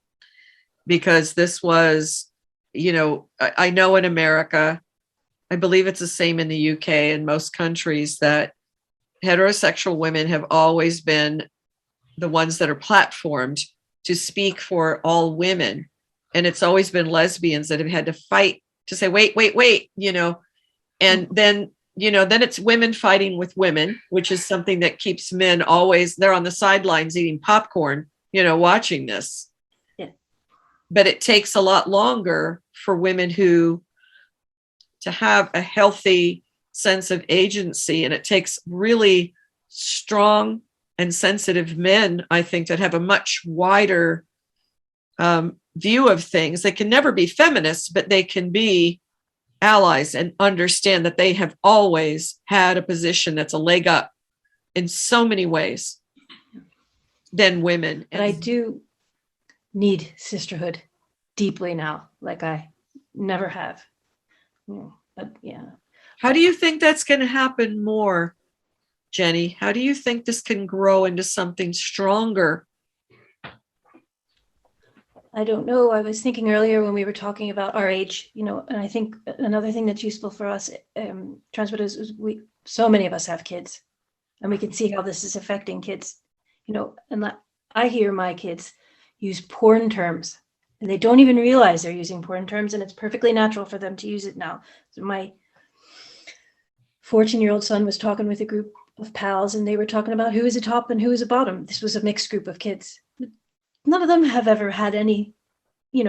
because this was, I know in America, I believe it's the same in the UK and most countries, that heterosexual women have always been the ones that are platformed to speak for all women. And it's always been lesbians that have had to fight to say, wait, and then, then it's women fighting with women, which is something that keeps men always, they're on the sidelines eating popcorn, watching this. Yeah. But it takes a lot longer for women to have a healthy sense of agency. And it takes really strong and sensitive men, I think, that have a much wider view of things. They can never be feminists, but they can be allies and understand that they have always had a position that's a leg up in so many ways than women. But I do need sisterhood deeply now, like I never have. But yeah. How do you think that's going to happen more, Jenny? How do you think this can grow into something stronger? I don't know. I was thinking earlier when we were talking about our age, and I think another thing that's useful for us, Transwidows, is so many of us have kids, and we can see how this is affecting kids, and I hear my kids, use porn terms, and they don't even realize they're using porn terms, and it's perfectly natural for them to use it now. So my 14-year-old son was talking with a group of pals, and they were talking about who is a top and who is a bottom. This was a mixed group of kids. None of them have ever had any,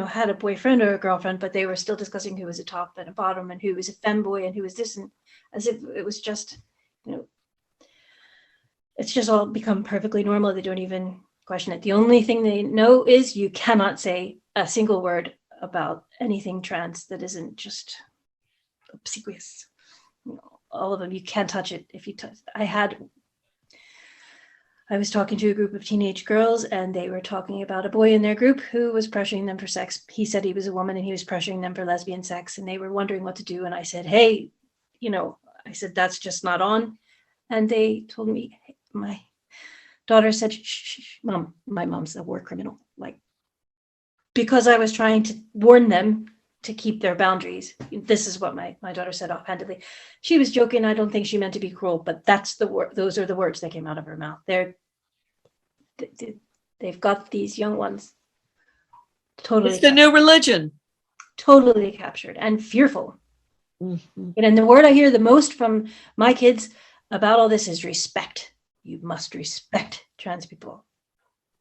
had a boyfriend or a girlfriend, but they were still discussing who was a top and a bottom and who was a femboy and who was this, and as if it was just, it's just all become perfectly normal. They don't even question it. The only thing they know is you cannot say a single word about anything trans that isn't just obsequious. All of them, you can't touch it. If you touch, I was talking to a group of teenage girls, and they were talking about a boy in their group who was pressuring them for sex. He said he was a woman and he was pressuring them for lesbian sex, and they were wondering what to do. And I said, hey, I said, that's just not on. And they told me, my daughter said, shh, mom, my mom's a war criminal. Because I was trying to warn them to keep their boundaries. This is what my daughter said offhandedly. She was joking. I don't think she meant to be cruel, but those are the words that came out of her mouth. They've got these young ones totally. It's the new religion. Totally captured and fearful. Mm-hmm. And the word I hear the most from my kids about all this is respect. You must respect trans people.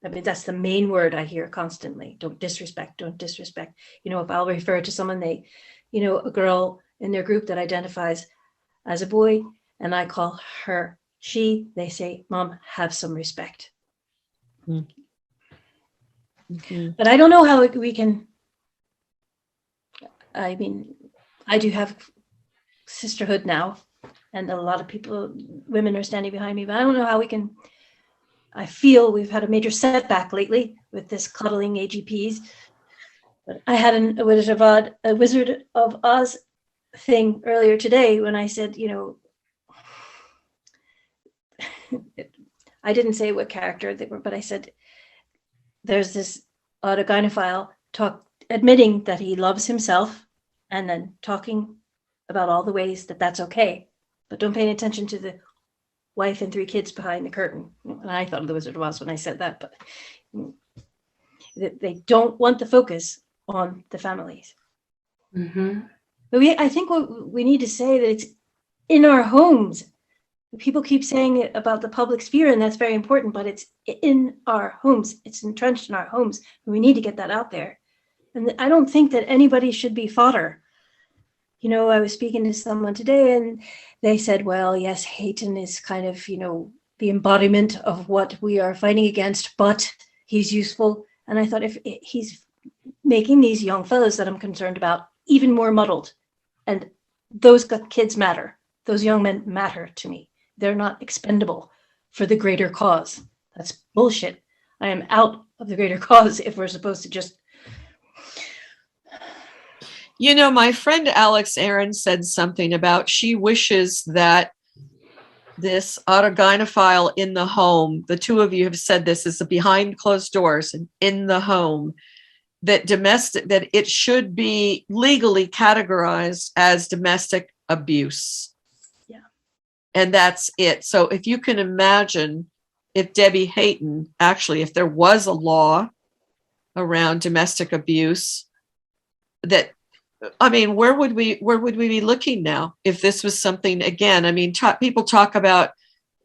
I mean, that's the main word I hear constantly. Don't disrespect. If I'll refer to someone, a girl in their group that identifies as a boy, and I call her she, they say, Mom, have some respect. Mm-hmm. But I don't know how we can, I mean, I do have sisterhood now, and a lot of women are standing behind me, but I don't know how we can. I feel we've had a major setback lately with this cuddling AGPs. But I had a Wizard of Oz thing earlier today when I said, I didn't say what character they were, but I said, there's this autogynephile admitting that he loves himself and then talking about all the ways that that's okay, but don't pay attention to the wife and 3 kids behind the curtain. And I thought of the Wizard of Oz when I said that, but they don't want the focus on the families. Mm-hmm. But I think what we need to say that it's in our homes. People keep saying it about the public sphere, and that's very important, but it's in our homes. It's entrenched in our homes. And we need to get that out there. And I don't think that anybody should be fodder. I was speaking to someone today, and they said, well, yes, Hayton is kind of, the embodiment of what we are fighting against, but he's useful. And I thought, if he's making these young fellows that I'm concerned about even more muddled, and those kids matter. Those young men matter to me. They're not expendable for the greater cause. That's bullshit. I am out of the greater cause if we're supposed to just. My friend Alex Aaron said something about she wishes that this autogynephile in the home, the two of you have said this, is behind closed doors and in the home, that it should be legally categorized as domestic abuse. Yeah. And that's it. So if you can imagine if Debbie Hayton, actually, if there was a law around domestic abuse, where would we be looking now if this was something, again? People talk about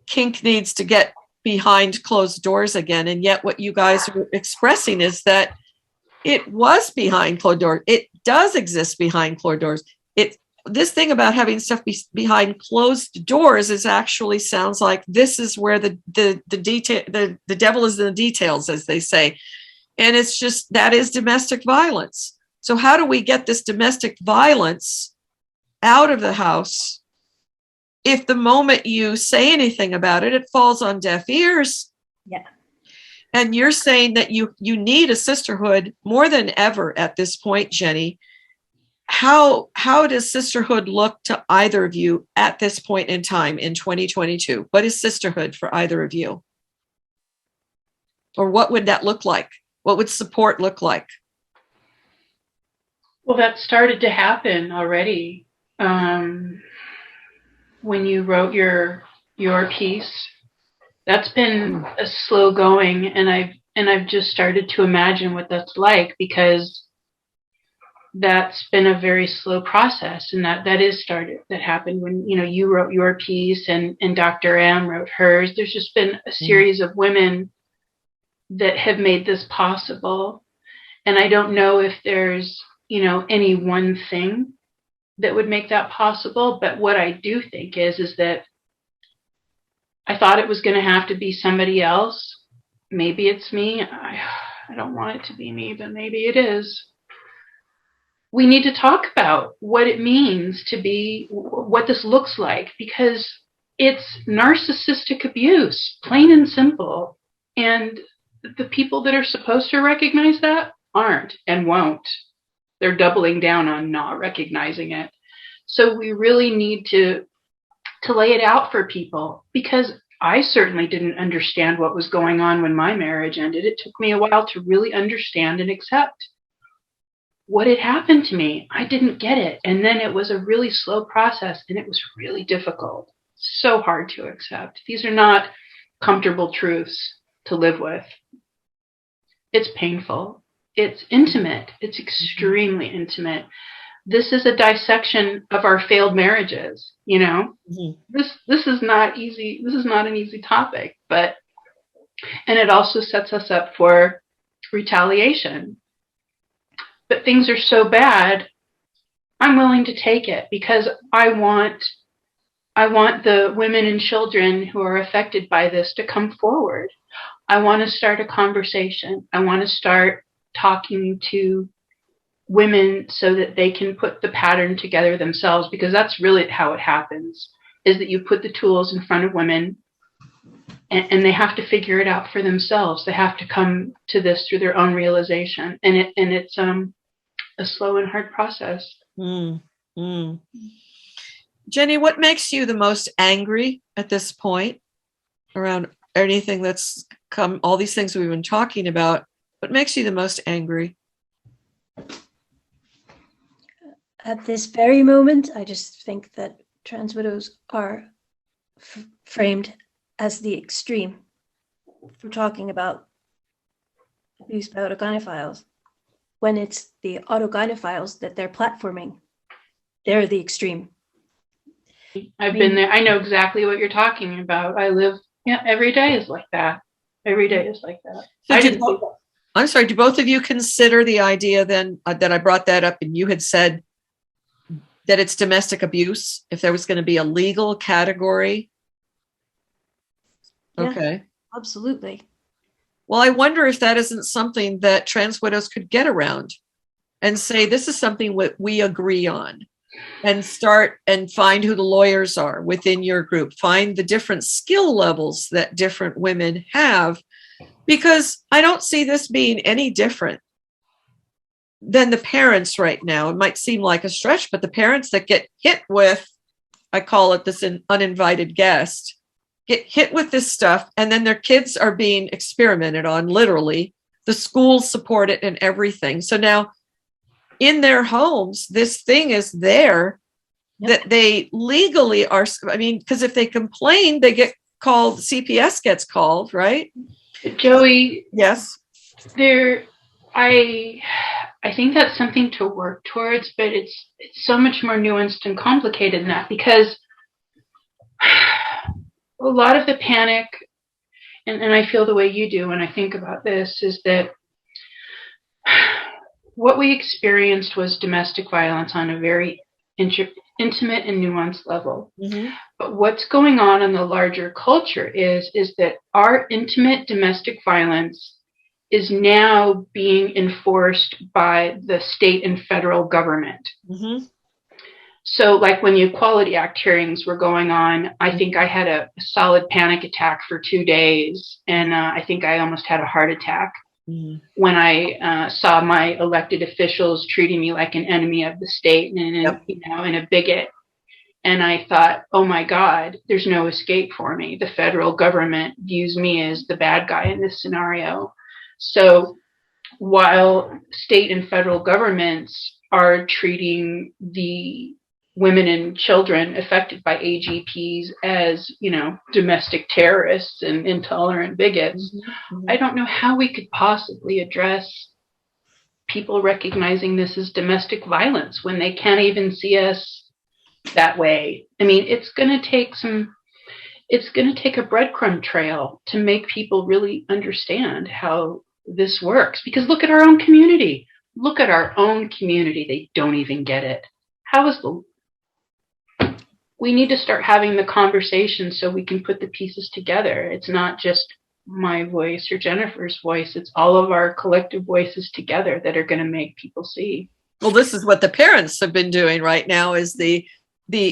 kink needs to get behind closed doors again, and yet what you guys are expressing is that it was behind closed doors. It does exist behind closed doors. This thing about having stuff behind closed doors actually sounds like this is where the devil is in the details, as they say, and it's just that is domestic violence. So how do we get this domestic violence out of the house if the moment you say anything about it, it falls on deaf ears? Yeah. And you're saying that you need a sisterhood more than ever at this point, Jenny. How does sisterhood look to either of you at this point in time in 2022? What is sisterhood for either of you? Or what would that look like? What would support look like? Well, that started to happen already when you wrote your piece. That's been a slow going, and And I've just started to imagine what that's like, because that's been a very slow process. And that happened when, you wrote your piece and Dr. M wrote hers. There's just been a series of women that have made this possible. And I don't know if there's, any one thing that would make that possible. But what I do think is that I thought it was going to have to be somebody else. Maybe it's me. I don't want it to be me, but maybe it is. We need to talk about what it means to be, what this looks like, because it's narcissistic abuse, plain and simple. And the people that are supposed to recognize that aren't and won't. They're doubling down on not recognizing it. So we really need to lay it out for people, because I certainly didn't understand what was going on when my marriage ended. It took me a while to really understand and accept what had happened to me. I didn't get it. And then it was a really slow process, and it was really difficult. So hard to accept. These are not comfortable truths to live with. It's painful. It's intimate. It's extremely intimate. This is a dissection of our failed marriages, This is not easy. This is not an easy topic, and it also sets us up for retaliation. But things are so bad, I'm willing to take it, because I want the women and children who are affected by this to come forward. I want to start a conversation. I want to start talking to women so that they can put the pattern together themselves, because that's really how it happens, is that you put the tools in front of women, and they have to figure it out for themselves. They have to come to this through their own realization, and it's a slow and hard process. Jenny, what makes you the most angry at this point around anything that's come, all these things we've been talking about? What makes you the most angry? At this very moment, I just think that trans widows are framed as the extreme for talking about abuse by autogynephiles, when it's the autogynephiles that they're platforming. They're the extreme. I've been there. I know exactly what you're talking about. I live, every day is like that. Every day is like that. So I'm sorry, do both of you consider the idea then that I brought that up and you had said that it's domestic abuse, if there was going to be a legal category? Yeah, okay. Absolutely. Well, I wonder if that isn't something that trans widows could get around and say, this is something we agree on, and start and find who the lawyers are within your group, find the different skill levels that different women have, because I don't see this being any different than the parents right now. It might seem like a stretch, but the parents that get hit with, I call it this uninvited guest, get hit with this stuff, and then their kids are being experimented on, literally. The schools support it and everything. So now in their homes, this thing is there. Yep. That they legally are, because if they complain, they get called, CPS gets called, right? Joey. Yes. I think that's something to work towards, but it's so much more nuanced and complicated than that, because a lot of the panic, and I feel the way you do when I think about this, is that what we experienced was domestic violence on a very intimate and nuanced level. Mm-hmm. But what's going on in the larger culture is that our intimate domestic violence is now being enforced by the state and federal government. Mm-hmm. So like when the Equality Act hearings were going on, I think I had a solid panic attack for 2 days. And I think I almost had a heart attack when I saw my elected officials treating me like an enemy of the state and a bigot. And I thought, oh my God, there's no escape for me. The federal government views me as the bad guy in this scenario. So while state and federal governments are treating the women and children affected by AGPs as, domestic terrorists and intolerant bigots. Mm-hmm. I don't know how we could possibly address people recognizing this as domestic violence when they can't even see us that way. I mean, it's going to take a breadcrumb trail to make people really understand how this works. Because look at our own community. They don't even get it. We need to start having the conversation so we can put the pieces together. It's not just my voice or Jennifer's voice. It's all of our collective voices together that are going to make people see. Well, this is what the parents have been doing right now, is the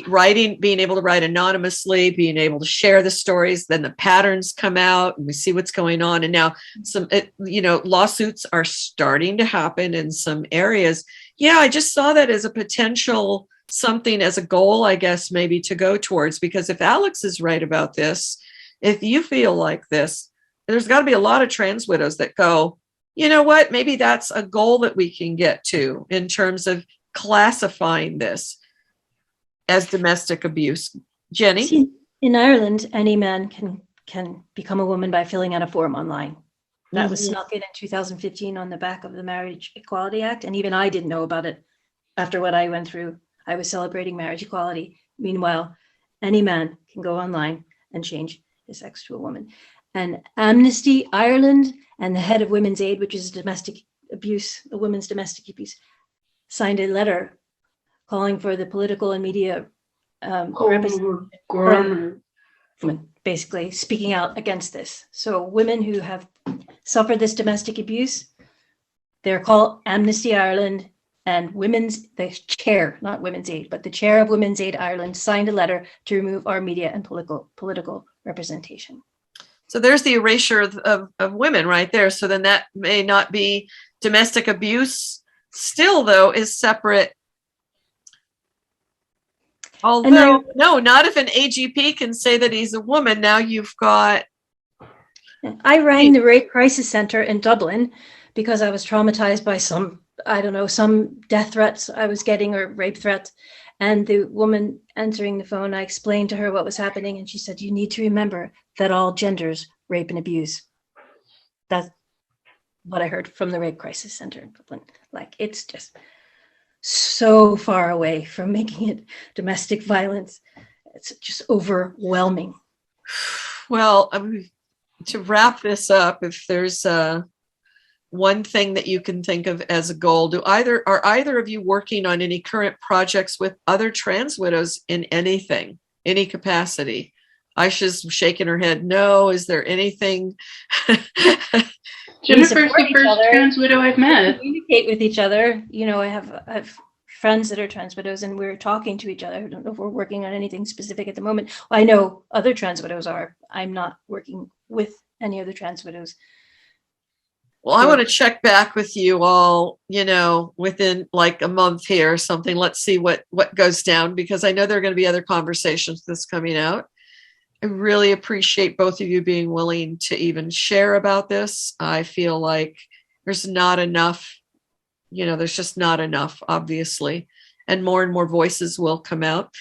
writing, being able to write anonymously, being able to share the stories. Then the patterns come out and we see what's going on. And now some, lawsuits are starting to happen in some areas. Yeah, I just saw that as a potential something, as a goal, I guess, maybe to go towards, because if Alex is right about this, if you feel like this, there's got to be a lot of trans widows that go, you know what, maybe that's a goal that we can get to in terms of classifying this as domestic abuse. Jenny? See, in Ireland, any man can become a woman by filling out a form online. That was snuck in 2015 on the back of the Marriage Equality Act. And even I didn't know about it after what I went through. I was celebrating marriage equality. Meanwhile, any man can go online and change his sex to a woman. And Amnesty Ireland and the head of Women's Aid, which is domestic abuse, a women's domestic abuse, signed a letter calling for the political and media basically speaking out against this. So women who have suffered this domestic abuse, they're called Amnesty Ireland, and the chair, not Women's Aid, but the chair of Women's Aid Ireland signed a letter to remove our media and political representation. So there's the erasure of women right there. So then that may not be domestic abuse. Still, though, is separate. Although, no, not if an AGP can say that he's a woman. Now you've got... I rang the Rape Crisis Center in Dublin because I was traumatized by some death threats I was getting, or rape threats. And the woman answering the phone, I explained to her what was happening. And she said, you need to remember that all genders rape and abuse. That's what I heard from the Rape Crisis Center in Dublin. Like, it's just so far away from making it domestic violence. It's just overwhelming. Well, to wrap this up, if there's one thing that you can think of as a goal, are either of you working on any current projects with other trans widows in anything, any capacity? Aisha's shaking her head. No. Is there anything? Jennifer's the first trans widow I've met. We communicate with each other. I have friends that are trans widows, and we're talking to each other. I don't know if we're working on anything specific at the moment. I know other trans widows are. I'm not working with any other trans widows. Well, I want to check back with you all, within like a month here or something. Let's see what goes down, because I know there are going to be other conversations that's coming out. I really appreciate both of you being willing to even share about this. I feel like there's not enough, there's just not enough, obviously, and more voices will come out.